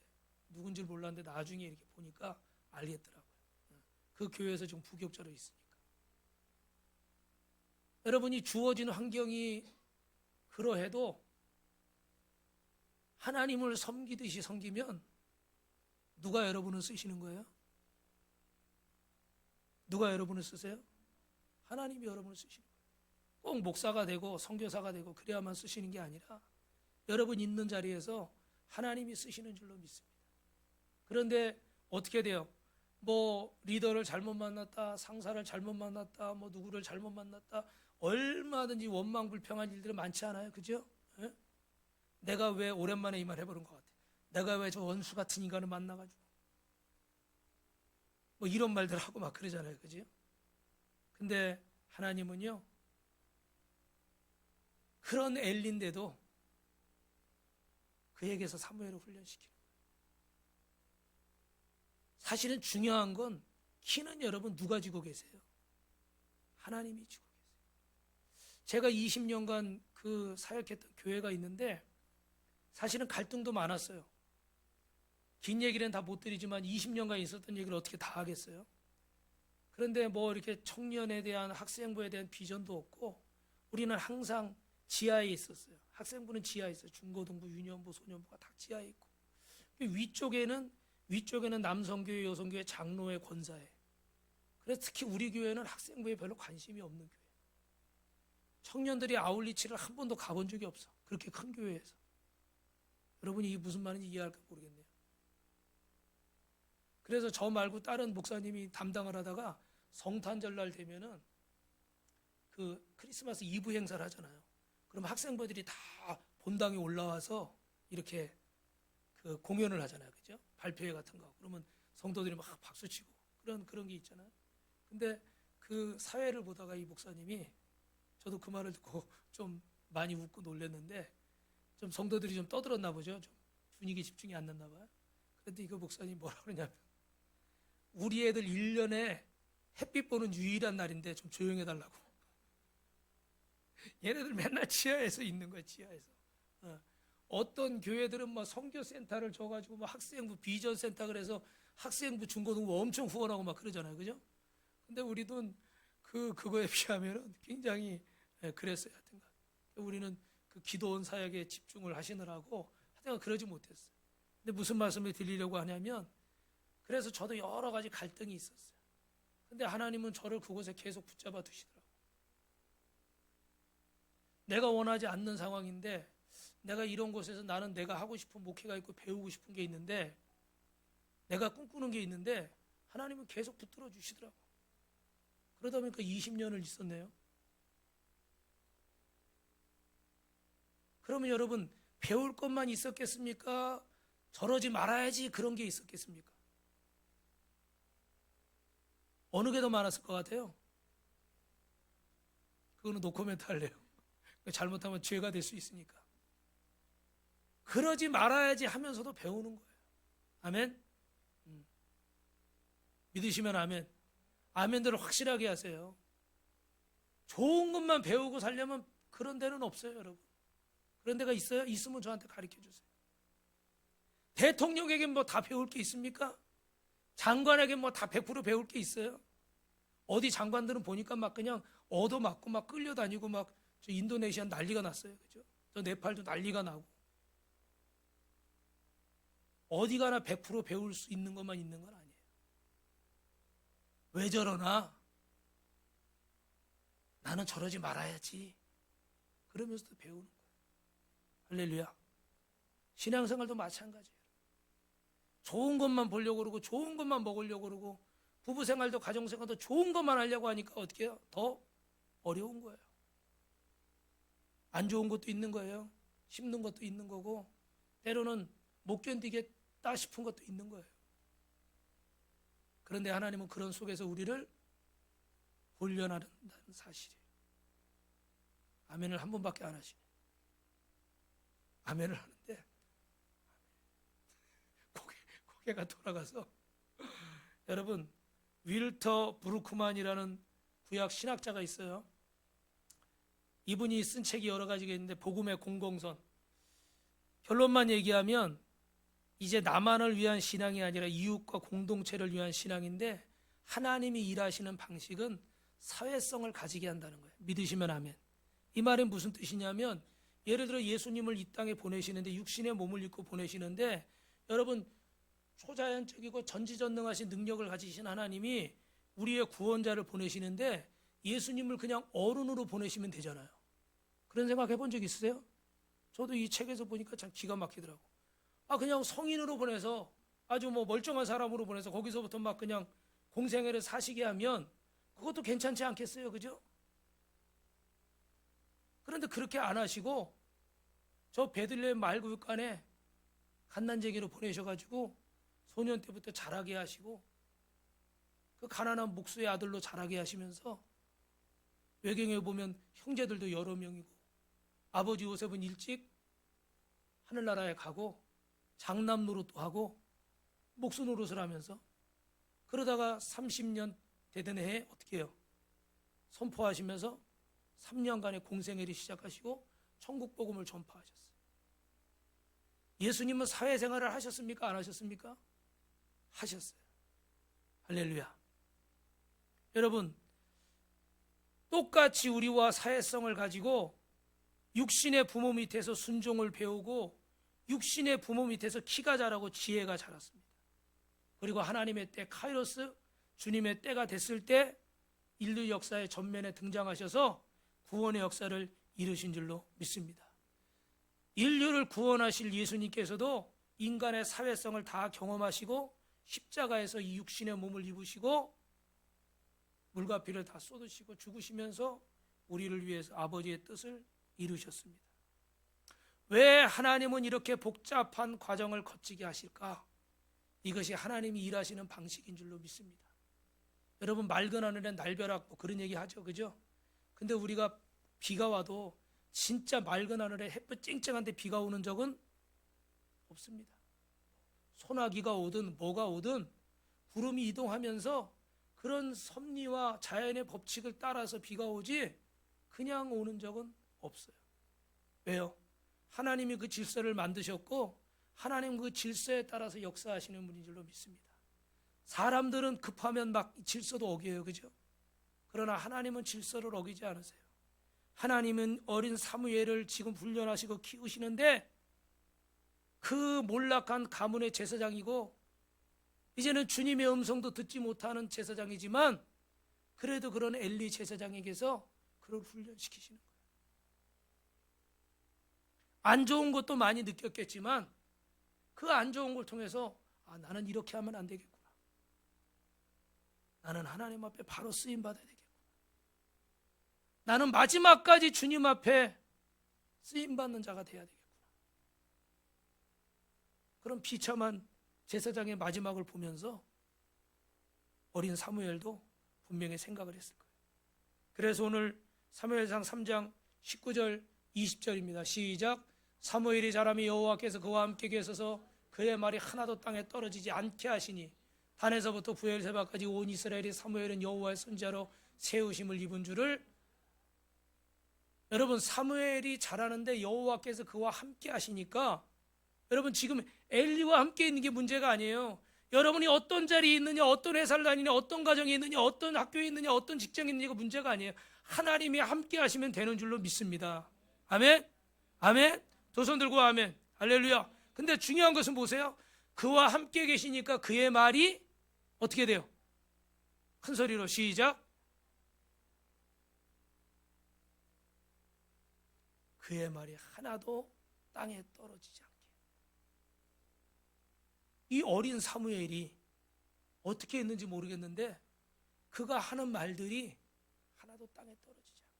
누군지 몰랐는데 나중에 이렇게 보니까 알겠더라고요. 그 교회에서 지금 부격자로 있으니까. 여러분이 주어진 환경이 그러해도 하나님을 섬기듯이 섬기면 누가 여러분을 쓰시는 거예요? 누가 여러분을 쓰세요? 하나님이 여러분을 쓰시는 거예요. 꼭 목사가 되고 선교사가 되고 그래야만 쓰시는 게 아니라 여러분 있는 자리에서 하나님이 쓰시는 줄로 믿습니다. 그런데 어떻게 돼요? 뭐 리더를 잘못 만났다, 상사를 잘못 만났다, 뭐 누구를 잘못 만났다, 얼마든지 원망불평한 일들은 많지 않아요? 그죠? 예? 내가 왜 오랜만에 이 말 해보는 것 같아. 내가 왜 저 원수 같은 인간을 만나가지고 뭐 이런 말들 하고 막 그러잖아요. 그죠? 근데 하나님은요, 그런 엘리인데도 그에게서 사무엘을 훈련시키는 거예요. 사실은 중요한 건 키는 여러분 누가 쥐고 계세요? 하나님이 쥐고 계세요. 제가 20년간 그 사역했던 교회가 있는데 사실은 갈등도 많았어요. 긴 얘기는 다 못 드리지만 20년간 있었던 얘기를 어떻게 다 하겠어요? 그런데 뭐 이렇게 청년에 대한, 학생부에 대한 비전도 없고, 우리는 항상 지하에 있었어요. 학생부는 지하에 있어요. 중고등부, 유년부, 소년부가 다 지하에 있고, 위쪽에는 남성교회, 여성교회, 장로회, 권사회. 그래서 특히 우리 교회는 학생부에 별로 관심이 없는 교회. 청년들이 아울리치를 한 번도 가본 적이 없어. 그렇게 큰 교회에서. 여러분이 이게 무슨 말인지 이해할까 모르겠네요. 그래서 저 말고 다른 목사님이 담당을 하다가 성탄절날 되면은 그 크리스마스 이브 행사를 하잖아요. 그럼 학생부들이 다 본당에 올라와서 이렇게 그 공연을 하잖아요. 그죠? 발표회 같은 거. 그러면 성도들이 막 박수치고 그런 게 있잖아요. 근데 그 사회를 보다가 이 목사님이, 저도 그 말을 듣고 좀 많이 웃고 놀랐는데, 좀 성도들이 좀 떠들었나 보죠. 좀 분위기 집중이 안 났나 봐요. 그런데 이거 목사님이 뭐라 그러냐면, 우리 애들 1년에 햇빛 보는 유일한 날인데 좀 조용해 달라고. 얘네들 맨날 지하에서 있는 거야, 지하에서. 어떤 교회들은 뭐 선교센터를 줘가지고 뭐 학생부 비전센터 그래서 학생부 중고등부 엄청 후원하고 막 그러잖아요, 그죠? 근데 우리는 그거에 비하면은 굉장히 그랬어요, 하여튼간. 우리는 그 기도원 사역에 집중을 하시느라고 하여튼 그러지 못했어요. 근데 무슨 말씀을 드리려고 하냐면, 그래서 저도 여러 가지 갈등이 있었어요. 근데 하나님은 저를 그곳에 계속 붙잡아 두시더라고요. 내가 원하지 않는 상황인데, 내가 이런 곳에서 나는 내가 하고 싶은 목회가 있고 배우고 싶은 게 있는데, 내가 꿈꾸는 게 있는데 하나님은 계속 붙들어 주시더라고. 그러다 보니까 20년을 있었네요. 그러면 여러분, 배울 것만 있었겠습니까? 저러지 말아야지 그런 게 있었겠습니까? 어느 게 더 많았을 것 같아요? 그거는 노코멘트 할래요. 잘못하면 죄가 될 수 있으니까. 그러지 말아야지 하면서도 배우는 거예요. 아멘? 믿으시면 아멘. 아멘들을 확실하게 하세요. 좋은 것만 배우고 살려면 그런 데는 없어요, 여러분. 그런 데가 있어요? 있으면 저한테 가르쳐 주세요. 대통령에게 뭐 다 배울 게 있습니까? 장관에게 뭐 다 100% 배울 게 있어요? 어디 장관들은 보니까 막 그냥 얻어맞고 막 끌려다니고 막, 저 인도네시아 난리가 났어요. 그죠? 저 네팔도 난리가 나고. 어디 가나 100% 배울 수 있는 것만 있는 건 아니에요. 왜 저러나? 나는 저러지 말아야지. 그러면서도 배우는 거예요. 할렐루야. 신앙생활도 마찬가지예요. 좋은 것만 보려고 그러고 좋은 것만 먹으려고 그러고 부부생활도 가정생활도 좋은 것만 하려고 하니까 어떻게 해요? 더 어려운 거예요. 안 좋은 것도 있는 거예요. 힘든 것도 있는 거고, 때로는 못 견디겠다 싶은 것도 있는 거예요. 그런데 하나님은 그런 속에서 우리를 훈련한다는 사실이에요. 아멘을 한 번밖에 안 하시네. 아멘을 하는데 고개가 돌아가서 여러분, 윌터 브루크만이라는 구약 신학자가 있어요. 이분이 쓴 책이 여러 가지가 있는데, 복음의 공공선. 결론만 얘기하면 이제 나만을 위한 신앙이 아니라 이웃과 공동체를 위한 신앙인데, 하나님이 일하시는 방식은 사회성을 가지게 한다는 거예요. 믿으시면 아멘. 이 말은 무슨 뜻이냐면, 예를 들어 예수님을 이 땅에 보내시는데, 육신의 몸을 입고 보내시는데, 여러분, 초자연적이고 전지전능하신 능력을 가지신 하나님이 우리의 구원자를 보내시는데, 예수님을 그냥 어른으로 보내시면 되잖아요. 그런 생각 해본 적 있으세요? 저도 이 책에서 보니까 참 기가 막히더라고. 그냥 성인으로 보내서, 아주 뭐 멀쩡한 사람으로 보내서 거기서부터 막 그냥 공생애를 사시게 하면 그것도 괜찮지 않겠어요? 그죠? 그런데 그렇게 안 하시고 저 베들레헴 말구육간에 갓난쟁이로 보내셔가지고 소년 때부터 자라게 하시고, 그 가난한 목수의 아들로 자라게 하시면서, 외경에 보면 형제들도 여러 명이고, 아버지 요셉은 일찍 하늘나라에 가고 장남 노릇도 하고 목수 노릇을 하면서, 그러다가 30년 되던 해에 어떻게 해요? 선포하시면서 3년간의 공생애를 시작하시고 천국 복음을 전파하셨어요. 예수님은 사회생활을 하셨습니까? 안 하셨습니까? 하셨어요. 할렐루야. 여러분, 똑같이 우리와 사회성을 가지고 육신의 부모 밑에서 순종을 배우고 육신의 부모 밑에서 키가 자라고 지혜가 자랐습니다. 그리고 하나님의 때 카이로스 주님의 때가 됐을 때 인류 역사의 전면에 등장하셔서 구원의 역사를 이루신 줄로 믿습니다. 인류를 구원하실 예수님께서도 인간의 사회성을 다 경험하시고 십자가에서 이 육신의 몸을 입으시고 물과 피를 다 쏟으시고 죽으시면서 우리를 위해서 아버지의 뜻을 이루셨습니다. 왜 하나님은 이렇게 복잡한 과정을 거치게 하실까? 이것이 하나님이 일하시는 방식인 줄로 믿습니다. 여러분, 맑은 하늘에 날벼락 뭐 그런 얘기 하죠, 그죠? 근데 우리가 비가 와도 진짜 맑은 하늘에 햇볕 쨍쨍한데 비가 오는 적은 없습니다. 소나기가 오든 뭐가 오든 구름이 이동하면서 그런 섭리와 자연의 법칙을 따라서 비가 오지 그냥 오는 적은 없어요. 왜요? 하나님이 그 질서를 만드셨고 하나님 그 질서에 따라서 역사하시는 분인 줄로 믿습니다. 사람들은 급하면 막 질서도 어겨요, 그죠? 그러나 하나님은 질서를 어기지 않으세요. 하나님은 어린 사무엘을 지금 훈련하시고 키우시는데 그 몰락한 가문의 제사장이고 이제는 주님의 음성도 듣지 못하는 제사장이지만 그래도 그런 엘리 제사장에게서 그를 훈련시키시는 거예요. 안 좋은 것도 많이 느꼈겠지만 그 안 좋은 걸 통해서 나는 이렇게 하면 안 되겠구나. 나는 하나님 앞에 바로 쓰임 받아야 되겠구나. 나는 마지막까지 주님 앞에 쓰임 받는 자가 돼야 되겠구나. 그런 비참한 제사장의 마지막을 보면서 어린 사무엘도 분명히 생각을 했을 거예요. 그래서 오늘 사무엘상 3장 19절 20절입니다. 시작. 사무엘이 자라며 여호와께서 그와 함께 계셔서 그의 말이 하나도 땅에 떨어지지 않게 하시니 단에서부터 부엘세바까지 온 이스라엘이 사무엘은 여호와의 선지자로 세우심을 입은 줄을. 여러분, 사무엘이 자라는데 여호와께서 그와 함께 하시니까 여러분, 지금 엘리와 함께 있는 게 문제가 아니에요. 여러분이 어떤 자리에 있느냐, 어떤 회사를 다니느냐, 어떤 가정에 있느냐, 어떤 학교에 있느냐, 어떤 직장에 있느냐가 문제가 아니에요. 하나님이 함께 하시면 되는 줄로 믿습니다. 아멘? 아멘? 두 손 들고 아멘. 할렐루야. 근데 중요한 것은 보세요. 그와 함께 계시니까 그의 말이 어떻게 돼요? 큰 소리로 시작. 그의 말이 하나도 땅에 떨어지지 않게. 이 어린 사무엘이 어떻게 했는지 모르겠는데 그가 하는 말들이 하나도 땅에 떨어지지 않게.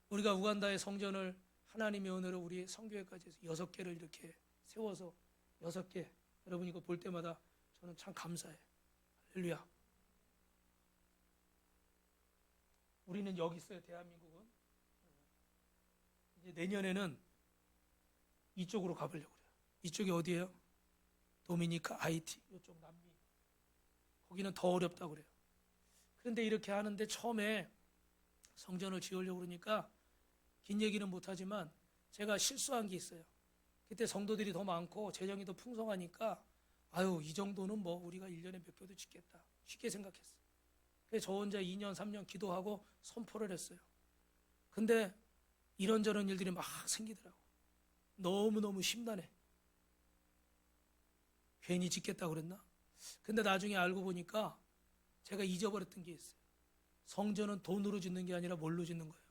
우리가 우간다의 성전을 하나님의 은혜로 우리 성교회까지 해서 6개를 이렇게 세워서 6개, 여러분 이거 볼 때마다 저는 참 감사해요. 할렐루야. 우리는 여기 있어요. 대한민국은 이제 내년에는 이쪽으로 가보려고 그래요. 이쪽이 어디예요? 도미니카, 하이티, 이쪽 남미. 거기는 더 어렵다고 그래요. 그런데 이렇게 하는데 처음에 성전을 지으려고 그러니까 긴 얘기는 못하지만 제가 실수한 게 있어요. 그때 성도들이 더 많고 재정이 더 풍성하니까 이 정도는 뭐 우리가 1년에 몇 교도 짓겠다 쉽게 생각했어요. 그래서 저 혼자 2년 3년 기도하고 선포를 했어요. 근데 이런저런 일들이 막 생기더라고. 너무너무 심란해. 괜히 짓겠다고 그랬나? 근데 나중에 알고 보니까 제가 잊어버렸던 게 있어요. 성전은 돈으로 짓는 게 아니라 뭘로 짓는 거예요?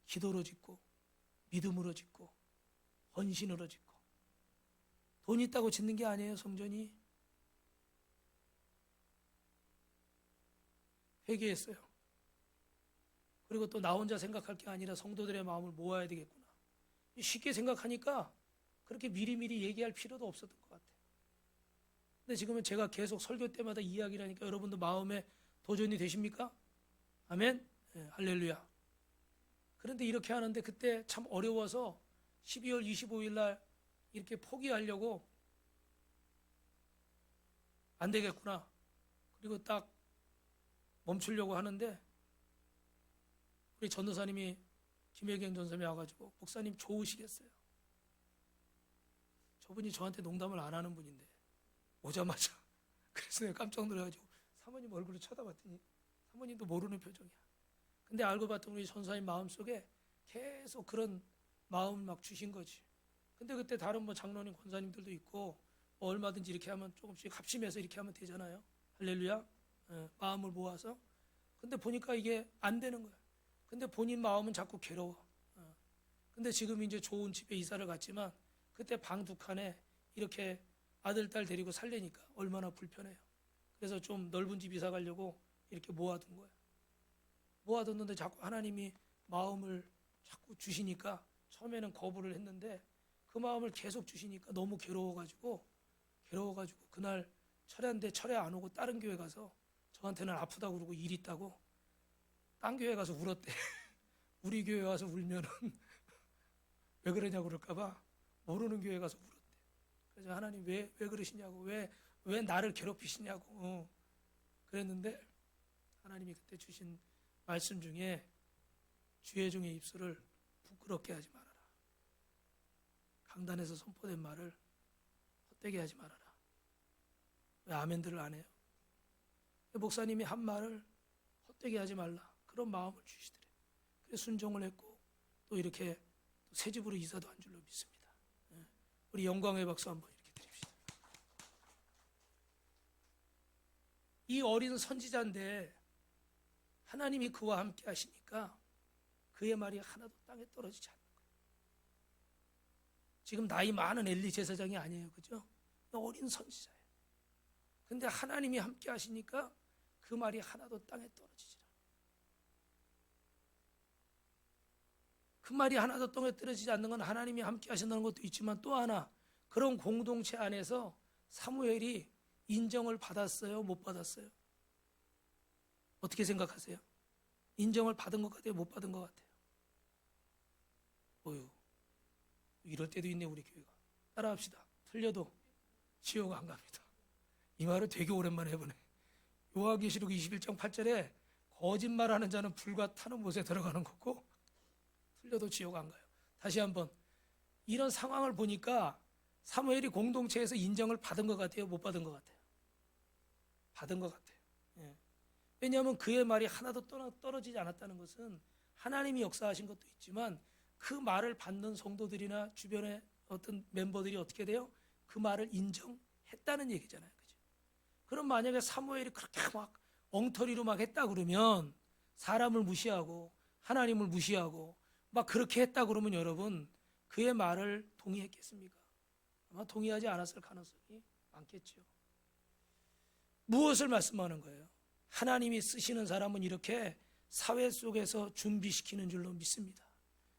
기도로 짓고 믿음으로 짓고 헌신으로 짓고. 돈 있다고 짓는 게 아니에요. 성전이. 회개했어요. 그리고 또 나 혼자 생각할 게 아니라 성도들의 마음을 모아야 되겠구나. 쉽게 생각하니까 그렇게 미리미리 얘기할 필요도 없었던 것 같아요. 근데 지금은 제가 계속 설교 때마다 이야기를 하니까 여러분도 마음에 도전이 되십니까? 아멘? 네, 할렐루야. 그런데 이렇게 하는데 그때 참 어려워서 12월 25일 날 이렇게 포기하려고 안 되겠구나. 그리고 딱 멈추려고 하는데 우리 전도사님이 김혜경 전사님이 와가지고 목사님 좋으시겠어요? 저분이 저한테 농담을 안 하는 분인데 오자마자 그래서 내가 깜짝 놀라가지고 사모님 얼굴을 쳐다봤더니 사모님도 모르는 표정이야. 근데 알고 봤더니 우리 전사님 마음속에 계속 그런 마음을 막 주신 거지. 근데 그때 다른 뭐 장로님, 권사님들도 있고 뭐 얼마든지 이렇게 하면 조금씩 합심해서 이렇게 하면 되잖아요. 할렐루야. 마음을 모아서. 근데 보니까 이게 안 되는 거야. 근데 본인 마음은 자꾸 괴로워. 근데 지금 이제 좋은 집에 이사를 갔지만 그때 방 두 칸에 이렇게 아들, 딸 데리고 살려니까 얼마나 불편해요. 그래서 좀 넓은 집 이사 가려고 이렇게 모아둔 거야. 모아뒀는데 자꾸 하나님이 마음을 자꾸 주시니까 처음에는 거부를 했는데 그 마음을 계속 주시니까 너무 괴로워가지고 그날 철야인데 철야 안 오고 다른 교회 가서 저한테는 아프다고 그러고 일 있다고 딴 교회 가서 울었대. 우리 교회 와서 울면은 왜 그러냐고 그럴까봐 모르는 교회 가서 울었대. 그래서 하나님 왜 그러시냐고 왜 나를 괴롭히시냐고 그랬는데 하나님이 그때 주신 말씀 중에 주의 종의 입술을 부끄럽게 하지 말아라. 강단에서 선포된 말을 헛되게 하지 말아라. 왜 아멘들을 안 해요? 목사님이 한 말을 헛되게 하지 말라. 그런 마음을 주시더래. 그래서 순종을 했고 또 이렇게 새 집으로 이사도 한 줄로 믿습니다. 우리 영광의 박수 한번 이렇게 드립시다. 이 어린 선지자인데 하나님이 그와 함께 하시니까 그의 말이 하나도 땅에 떨어지지 않는 거예요. 지금 나이 많은 엘리 제사장이 아니에요. 그죠? 어린 선지자예요. 근데 하나님이 함께 하시니까 그 말이 하나도 땅에 떨어지지 않아요. 그 말이 하나도 땅에 떨어지지 않는 건 하나님이 함께 하신다는 것도 있지만 또 하나 그런 공동체 안에서 사무엘이 인정을 받았어요? 못 받았어요? 어떻게 생각하세요? 인정을 받은 것 같아요? 못 받은 것 같아요? 어휴, 이럴 때도 있네 우리 교회가. 따라합시다. 틀려도 지옥 안 갑니다. 이 말을 되게 오랜만에 해보네. 요한계시록 21장 8절에 거짓말하는 자는 불과 타는 못에 들어가는 거고 틀려도 지옥 안 가요. 다시 한번 이런 상황을 보니까 사무엘이 공동체에서 인정을 받은 것 같아요? 못 받은 것 같아요? 받은 것 같아요. 예. 왜냐하면 그의 말이 하나도 떨어지지 않았다는 것은 하나님이 역사하신 것도 있지만 그 말을 받는 성도들이나 주변의 어떤 멤버들이 어떻게 돼요? 그 말을 인정했다는 얘기잖아요. 그죠? 그럼 만약에 사무엘이 그렇게 막 엉터리로 막 했다 그러면 사람을 무시하고 하나님을 무시하고 막 그렇게 했다 그러면 여러분 그의 말을 동의했겠습니까? 아마 동의하지 않았을 가능성이 많겠죠. 무엇을 말씀하는 거예요? 하나님이 쓰시는 사람은 이렇게 사회 속에서 준비시키는 줄로 믿습니다.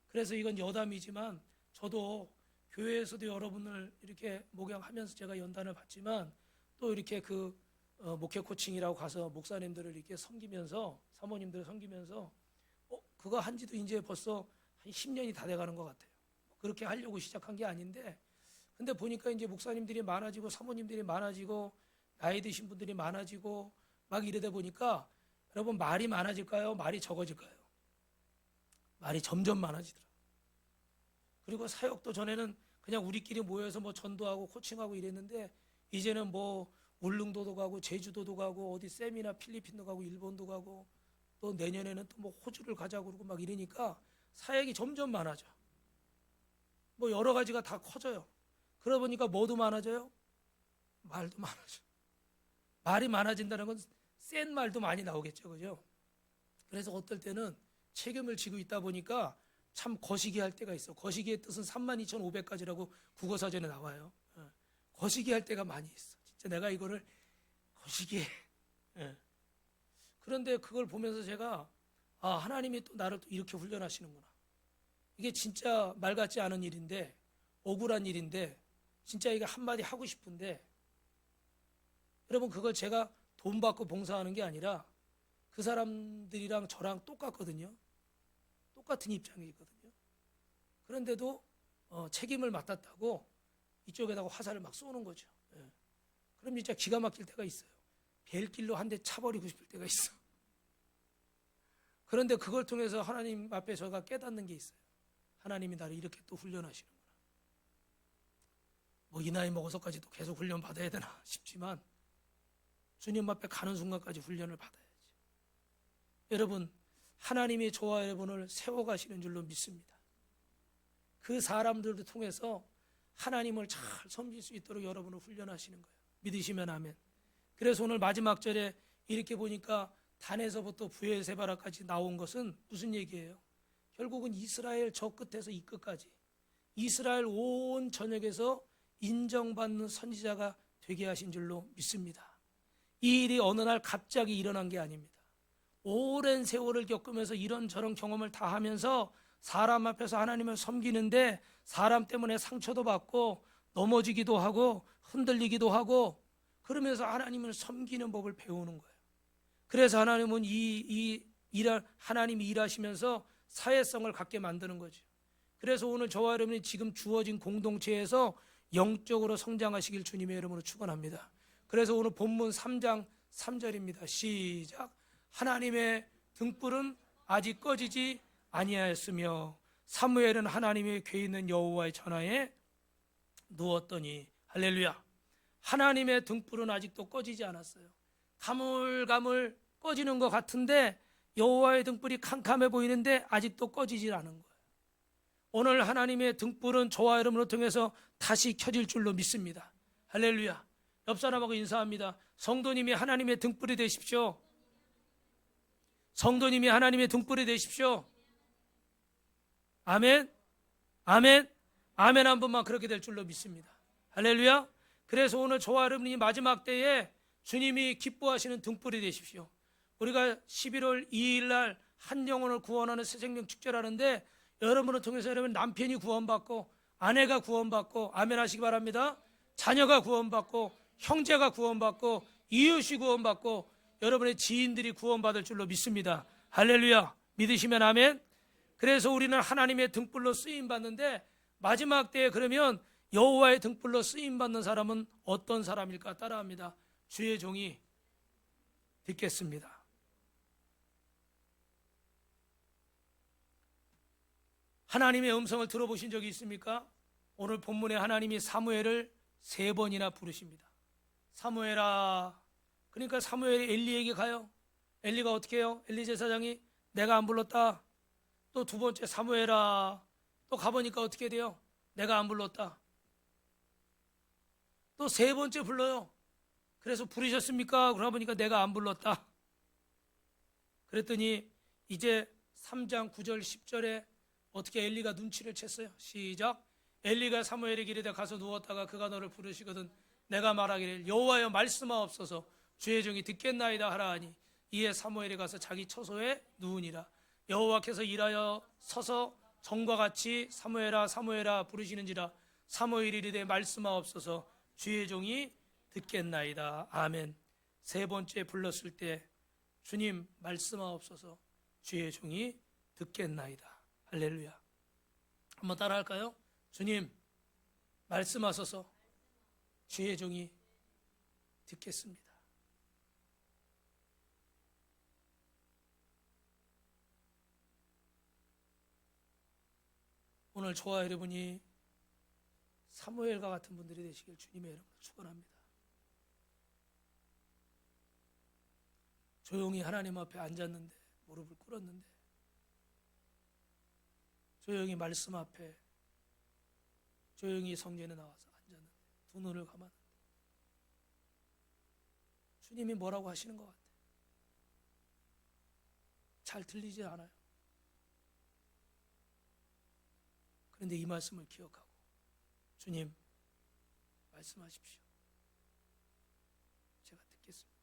그래서 이건 여담이지만 저도 교회에서도 여러분을 이렇게 목양하면서 제가 연단을 받지만 또 이렇게 그 목회 코칭이라고 가서 목사님들을 이렇게 섬기면서 사모님들을 섬기면서 그거 한 지도 이제 벌써 한 10년이 다 돼가는 것 같아요. 그렇게 하려고 시작한 게 아닌데 근데 보니까 이제 목사님들이 많아지고 사모님들이 많아지고 나이 드신 분들이 많아지고 막 이러다 보니까 여러분 말이 많아질까요? 말이 적어질까요? 말이 점점 많아지더라. 그리고 사역도 전에는 그냥 우리끼리 모여서 뭐 전도하고 코칭하고 이랬는데 이제는 뭐 울릉도도 가고 제주도도 가고 어디 세미나 필리핀도 가고 일본도 가고 또 내년에는 또 뭐 호주를 가자고 그러고 막 이러니까 사역이 점점 많아져. 뭐 여러 가지가 다 커져요. 그러다 보니까 뭐도 많아져요? 말도 많아져. 말이 많아진다는 건 센 말도 많이 나오겠죠. 그죠? 그래서 어떨 때는 책임을 지고 있다 보니까 참 거시기 할 때가 있어. 거시기의 뜻은 32,500가지라고 국어사전에 나와요. 거시기 할 때가 많이 있어. 진짜 내가 이거를 거시기해. 그런데 그걸 보면서 제가 하나님이 또 나를 또 이렇게 훈련하시는구나. 이게 진짜 말 같지 않은 일인데 억울한 일인데 진짜 이게 한마디 하고 싶은데 여러분 그걸 제가 돈 받고 봉사하는 게 아니라 그 사람들이랑 저랑 똑같거든요. 똑같은 입장이거든요. 그런데도 책임을 맡았다고 이쪽에다가 화살을 막 쏘는 거죠. 그럼 진짜 기가 막힐 때가 있어요. 벨길로 한 대 차버리고 싶을 때가 있어. 그런데 그걸 통해서 하나님 앞에 제가 깨닫는 게 있어요. 하나님이 나를 이렇게 또 훈련하시는구나. 뭐 이 나이 먹어서까지도 계속 훈련 받아야 되나 싶지만 주님 앞에 가는 순간까지 훈련을 받아야지. 여러분 하나님이 저와 여러분을 세워가시는 줄로 믿습니다. 그 사람들을 통해서 하나님을 잘 섬길 수 있도록 여러분을 훈련하시는 거예요. 믿으시면 아멘. 그래서 오늘 마지막 절에 이렇게 보니까 단에서부터 부엘세바라까지 나온 것은 무슨 얘기예요? 결국은 이스라엘 저 끝에서 이 끝까지 이스라엘 온 전역에서 인정받는 선지자가 되게 하신 줄로 믿습니다. 이 일이 어느 날 갑자기 일어난 게 아닙니다. 오랜 세월을 겪으면서 이런저런 경험을 다 하면서 사람 앞에서 하나님을 섬기는데 사람 때문에 상처도 받고 넘어지기도 하고 흔들리기도 하고 그러면서 하나님을 섬기는 법을 배우는 거예요. 그래서 하나님은 하나님이 일하시면서 사회성을 갖게 만드는 거죠. 그래서 오늘 저와 여러분이 지금 주어진 공동체에서 영적으로 성장하시길 주님의 이름으로 축원합니다. 그래서 오늘 본문 3장 3절입니다. 시작. 하나님의 등불은 아직 꺼지지 아니하였으며 사무엘은 하나님의 궤 있는 여호와의 전하에 누웠더니 할렐루야. 하나님의 등불은 아직도 꺼지지 않았어요. 가물가물 꺼지는 것 같은데 여호와의 등불이 캄캄해 보이는데 아직도 꺼지질 않은 거예요. 오늘 하나님의 등불은 저와 여러분을 통해서 다시 켜질 줄로 믿습니다. 할렐루야. 옆 사람하고 인사합니다. 성도님이 하나님의 등불이 되십시오. 성도님이 하나님의 등불이 되십시오. 아멘. 아멘. 아멘 한 번만 그렇게 될 줄로 믿습니다. 할렐루야. 그래서 오늘 저와 여러분이 마지막 때에 주님이 기뻐하시는 등불이 되십시오. 우리가 11월 2일 날 한 영혼을 구원하는 새생명 축제를 하는데 여러분을 통해서 여러분 남편이 구원받고 아내가 구원받고 아멘 하시기 바랍니다. 자녀가 구원받고 형제가 구원받고 이웃이 구원받고 여러분의 지인들이 구원받을 줄로 믿습니다. 할렐루야. 믿으시면 아멘. 그래서 우리는 하나님의 등불로 쓰임받는데 마지막 때에 그러면 여호와의 등불로 쓰임받는 사람은 어떤 사람일까? 따라합니다. 주의 종이 듣겠습니다. 하나님의 음성을 들어보신 적이 있습니까? 오늘 본문에 하나님이 사무엘을 3번이나 부르십니다. 사무엘아. 그러니까 사무엘이 엘리에게 가요. 엘리가 어떻게 해요? 엘리 제사장이 내가 안 불렀다. 또 두 번째 사무엘아. 또 가보니까 어떻게 돼요? 내가 안 불렀다. 또 3번째 불러요. 그래서 부르셨습니까? 그러고 보니까 내가 안 불렀다. 그랬더니 이제 3장 9절 10절에 어떻게 엘리가 눈치를 챘어요. 시작. 엘리가 사무엘에게 이르되 가서 누웠다가 그가 너를 부르시거든 내가 말하기를 여호와여 말씀하옵소서 주의 종이 듣겠나이다 하라 하니 이에 사무엘이 가서 자기 처소에 누우니라. 여호와께서 일하여 서서 전과 같이 사무엘아 사무엘아 부르시는지라. 사무엘이 이르되 말씀하옵소서 주의 종이 듣겠나이다. 아멘. 3번째 불렀을 때 주님 말씀하옵소서 주의 종이 듣겠나이다. 할렐루야. 한번 따라 할까요? 주님 말씀하소서 주의 종이 듣겠습니다. 오늘 저와 여러분이 사무엘과 같은 분들이 되시길 주님의 이름으로 축원합니다. 조용히 하나님 앞에 앉았는데 무릎을 꿇었는데 조용히 말씀 앞에 조용히 성전에 나와서 앉았는데 두 눈을 감았는데 주님이 뭐라고 하시는 것 같아요. 잘 들리지 않아요. 그런데 이 말씀을 기억하고 주님 말씀하십시오. 제가 듣겠습니다.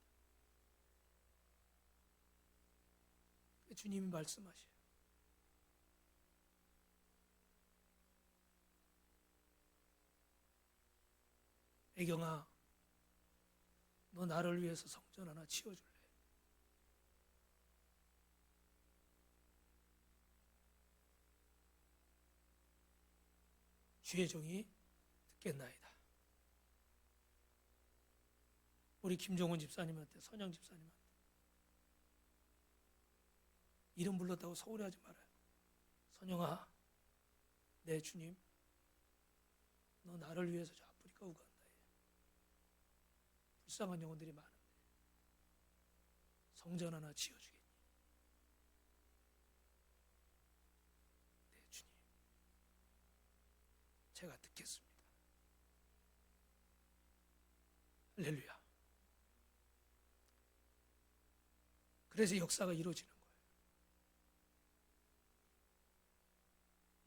주님이 말씀하셔요. 애경아, 너 나를 위해서 성전 하나 치워줄래? 주의 종이 듣겠나이다. 우리 김종훈 집사님한테, 선영 집사님한테 이름 불렀다고 서울해하지 말아요. 선영아, 내 주님, 너 나를 위해서 저 아프리카 우간다에 불쌍한 영혼들이 많은데 성전 하나 지어주겠니? 제가 듣겠습니다. 할렐루야. 그래서 역사가 이루어지는 거예요.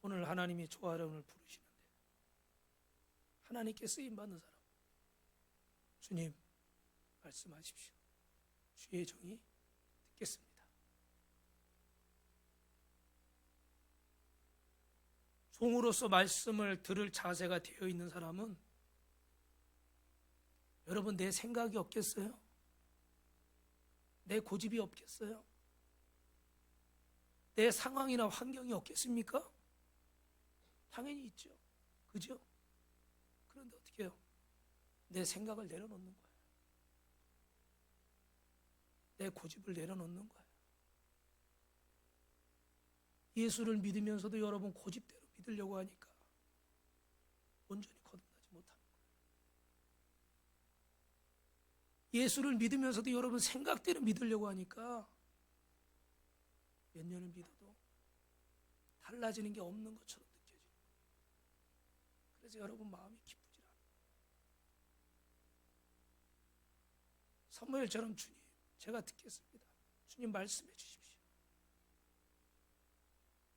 오늘 하나님이 조아령을 부르시는데 하나님께 쓰임받는 사람, 주님 말씀하십시오. 주의 종이 듣겠습니다. 종으로서 말씀을 들을 자세가 되어 있는 사람은 여러분 내 생각이 없겠어요? 내 고집이 없겠어요? 내 상황이나 환경이 없겠습니까? 당연히 있죠. 그죠? 그런데 어떻게 해요? 내 생각을 내려놓는 거예요. 내 고집을 내려놓는 거예요. 예수를 믿으면서도 여러분 고집대로 믿으려고 하니까 온전히 거듭나지 못하는 거예요. 예수를 믿으면서도 여러분 생각대로 믿으려고 하니까 몇 년을 믿어도 달라지는 게 없는 것처럼 느껴져요. 그래서 여러분 마음이 기쁘지 않아요. 사무엘처럼 주님, 제가 듣겠습니다. 주님 말씀해 주십시오.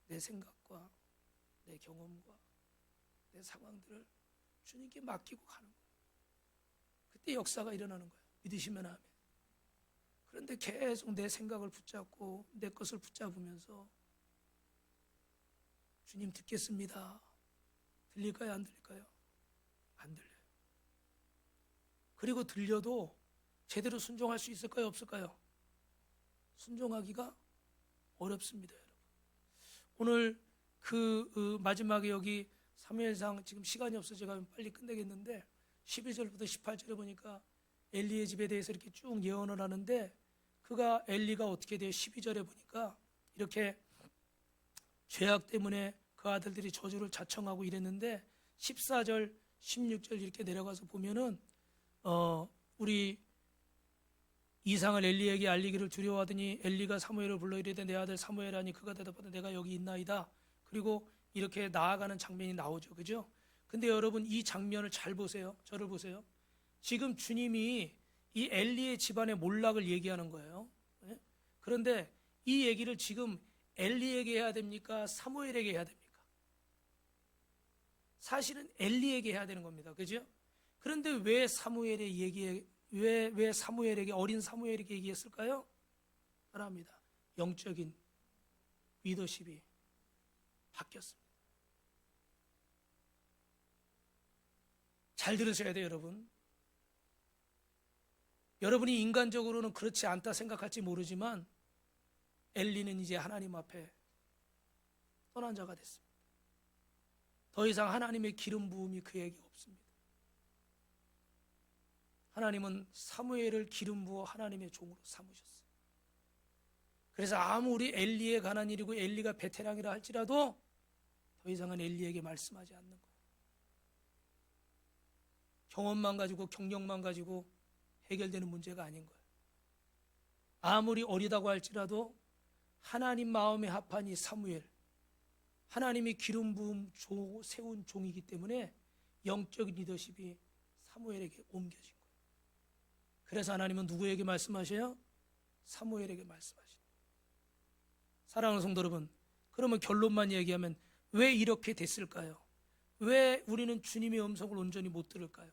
내 생각과 내 경험과 내 상황들을 주님께 맡기고 가는 거예요. 그때 역사가 일어나는 거예요. 믿으시면 아멘. 그런데 계속 내 생각을 붙잡고 내 것을 붙잡으면서 주님 듣겠습니다. 들릴까요? 안 들릴까요? 안 들려요. 그리고 들려도 제대로 순종할 수 있을까요? 없을까요? 순종하기가 어렵습니다, 여러분. 오늘 마지막에 여기 사무엘상 지금 시간이 없어서 제가 빨리 끝내겠는데 12절부터 18절에 보니까 엘리의 집에 대해서 이렇게 쭉 예언을 하는데 그가 엘리가 어떻게 돼요? 12절에 보니까 이렇게 죄악 때문에 그 아들들이 저주를 자청하고 이랬는데 14절, 16절 이렇게 내려가서 보면은 우리 이상을 엘리에게 알리기를 두려워하더니 엘리가 사무엘을 불러 이르되 내 아들 사무엘하니 그가 대답하되 내가 여기 있나이다. 그리고 이렇게 나아가는 장면이 나오죠. 그죠? 근데 여러분 이 장면을 잘 보세요. 저를 보세요. 지금 주님이 이 엘리의 집안의 몰락을 얘기하는 거예요. 네? 그런데 이 얘기를 지금 엘리에게 해야 됩니까? 사무엘에게 해야 됩니까? 사실은 엘리에게 해야 되는 겁니다. 그죠? 그런데 왜 사무엘의 얘기에 왜 사무엘에게 어린 사무엘에게 얘기했을까요? 따라합니다. 영적인 리더십이 바뀌었습니다. 잘 들으셔야 돼요, 여러분. 여러분이 인간적으로는 그렇지 않다 생각할지 모르지만 엘리는 이제 하나님 앞에 떠난 자가 됐습니다. 더 이상 하나님의 기름 부음이 그에게 없습니다. 하나님은 사무엘을 기름 부어 하나님의 종으로 삼으셨어요. 그래서 아무리 엘리에 관한 일이고 엘리가 베테랑이라 할지라도 더 이상은 엘리에게 말씀하지 않는 거예요. 경험만 가지고 경력만 가지고 해결되는 문제가 아닌 거예요. 아무리 어리다고 할지라도 하나님 마음에 합한 이 사무엘, 하나님이 기름 부음 세운 종이기 때문에 영적인 리더십이 사무엘에게 옮겨진 거예요. 그래서 하나님은 누구에게 말씀하셔요? 사무엘에게 말씀하시는 거예요. 사랑하는 성도 여러분, 그러면 결론만 얘기하면 왜 이렇게 됐을까요? 왜 우리는 주님의 음성을 온전히 못 들을까요?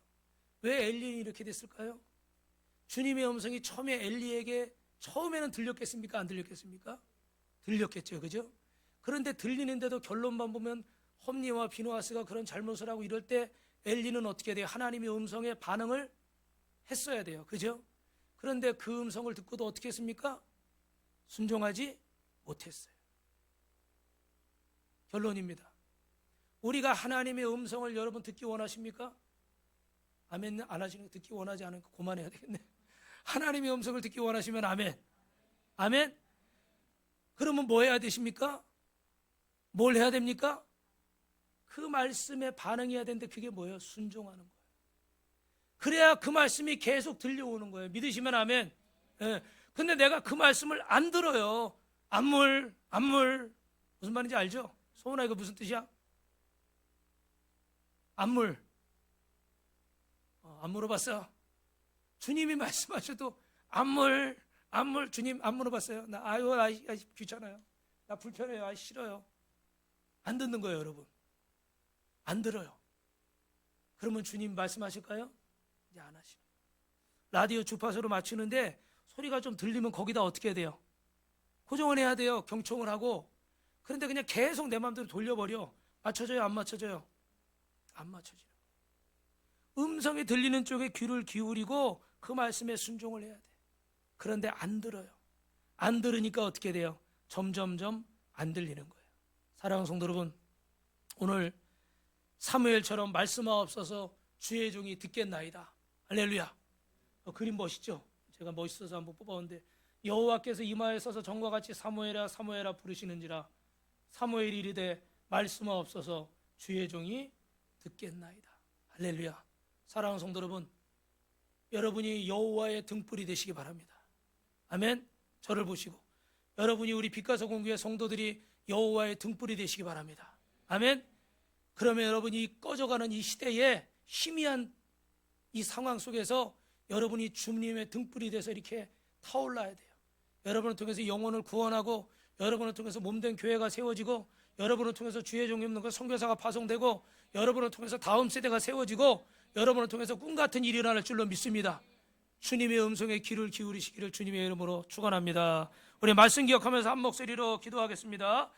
왜 엘리는 이렇게 됐을까요? 주님의 음성이 처음에 엘리에게 처음에는 들렸겠습니까? 안 들렸겠습니까? 들렸겠죠, 그죠? 그런데 들리는데도 결론만 보면 홈니와 비누아스가 그런 잘못을 하고 이럴 때 엘리는 어떻게 돼요? 하나님의 음성에 반응을 했어야 돼요, 그죠? 그런데 그 음성을 듣고도 어떻게 했습니까? 순종하지 못했어요. 결론입니다. 우리가 하나님의 음성을 여러분 듣기 원하십니까? 아멘 안 하시는 거 듣기 원하지 않으니까 그만해야 되겠네. 하나님의 음성을 듣기 원하시면 아멘. 아멘. 그러면 뭐 해야 되십니까? 뭘 해야 됩니까? 그 말씀에 반응해야 되는데 그게 뭐예요? 순종하는 거예요. 그래야 그 말씀이 계속 들려오는 거예요. 믿으시면 아멘. 예. 근데 내가 그 말씀을 안 들어요. 안물. 무슨 말인지 알죠? 소은아 이거 무슨 뜻이야? 안 물어봤어? 주님이 말씀하셔도 주님 안 물어봤어요? 나 귀찮아요. 나 불편해요. 싫어요. 안 듣는 거예요, 여러분. 안 들어요. 그러면 주님 말씀하실까요? 이제 안 하시는 거예요. 라디오 주파수로 맞추는데 소리가 좀 들리면 거기다 어떻게 해야 돼요? 고정을 해야 돼요. 경청을 하고. 그런데 그냥 계속 내 마음대로 돌려버려. 맞춰져요? 안 맞춰져요? 안 맞춰지는 거예요. 음성이 들리는 쪽에 귀를 기울이고 그 말씀에 순종을 해야 돼. 그런데 안 들어요. 안 들으니까 어떻게 돼요? 점점점 안 들리는 거예요. 사랑하는 성도 여러분, 오늘 사무엘처럼 말씀하옵소서 주의 종이 듣겠나이다. 할렐루야. 그림 멋있죠? 제가 멋있어서 한번 뽑아봤는데, 여호와께서 이마에 서서 전과 같이 사무엘아 사무엘아 부르시는지라. 사무엘이 이르되 말씀하옵소서 주의 종이 듣겠나이다. 할렐루야. 사랑하는 성도 여러분, 여러분이 여호와의 등불이 되시기 바랍니다. 아멘. 저를 보시고 여러분이 우리 빛가서 공교회 성도들이 여호와의 등불이 되시기 바랍니다. 아멘. 그러면 여러분이 꺼져가는 이 시대에 희미한 이 상황 속에서 여러분이 주님의 등불이 돼서 이렇게 타올라야 돼요. 여러분을 통해서 영혼을 구원하고, 여러분을 통해서 몸된 교회가 세워지고, 여러분을 통해서 주의 종이 없는 것 선교사가 파송되고, 여러분을 통해서 다음 세대가 세워지고, 여러분을 통해서 꿈같은 일이 일어날 줄로 믿습니다. 주님의 음성에 귀를 기울이시기를 주님의 이름으로 축원합니다. 우리 말씀 기억하면서 한 목소리로 기도하겠습니다.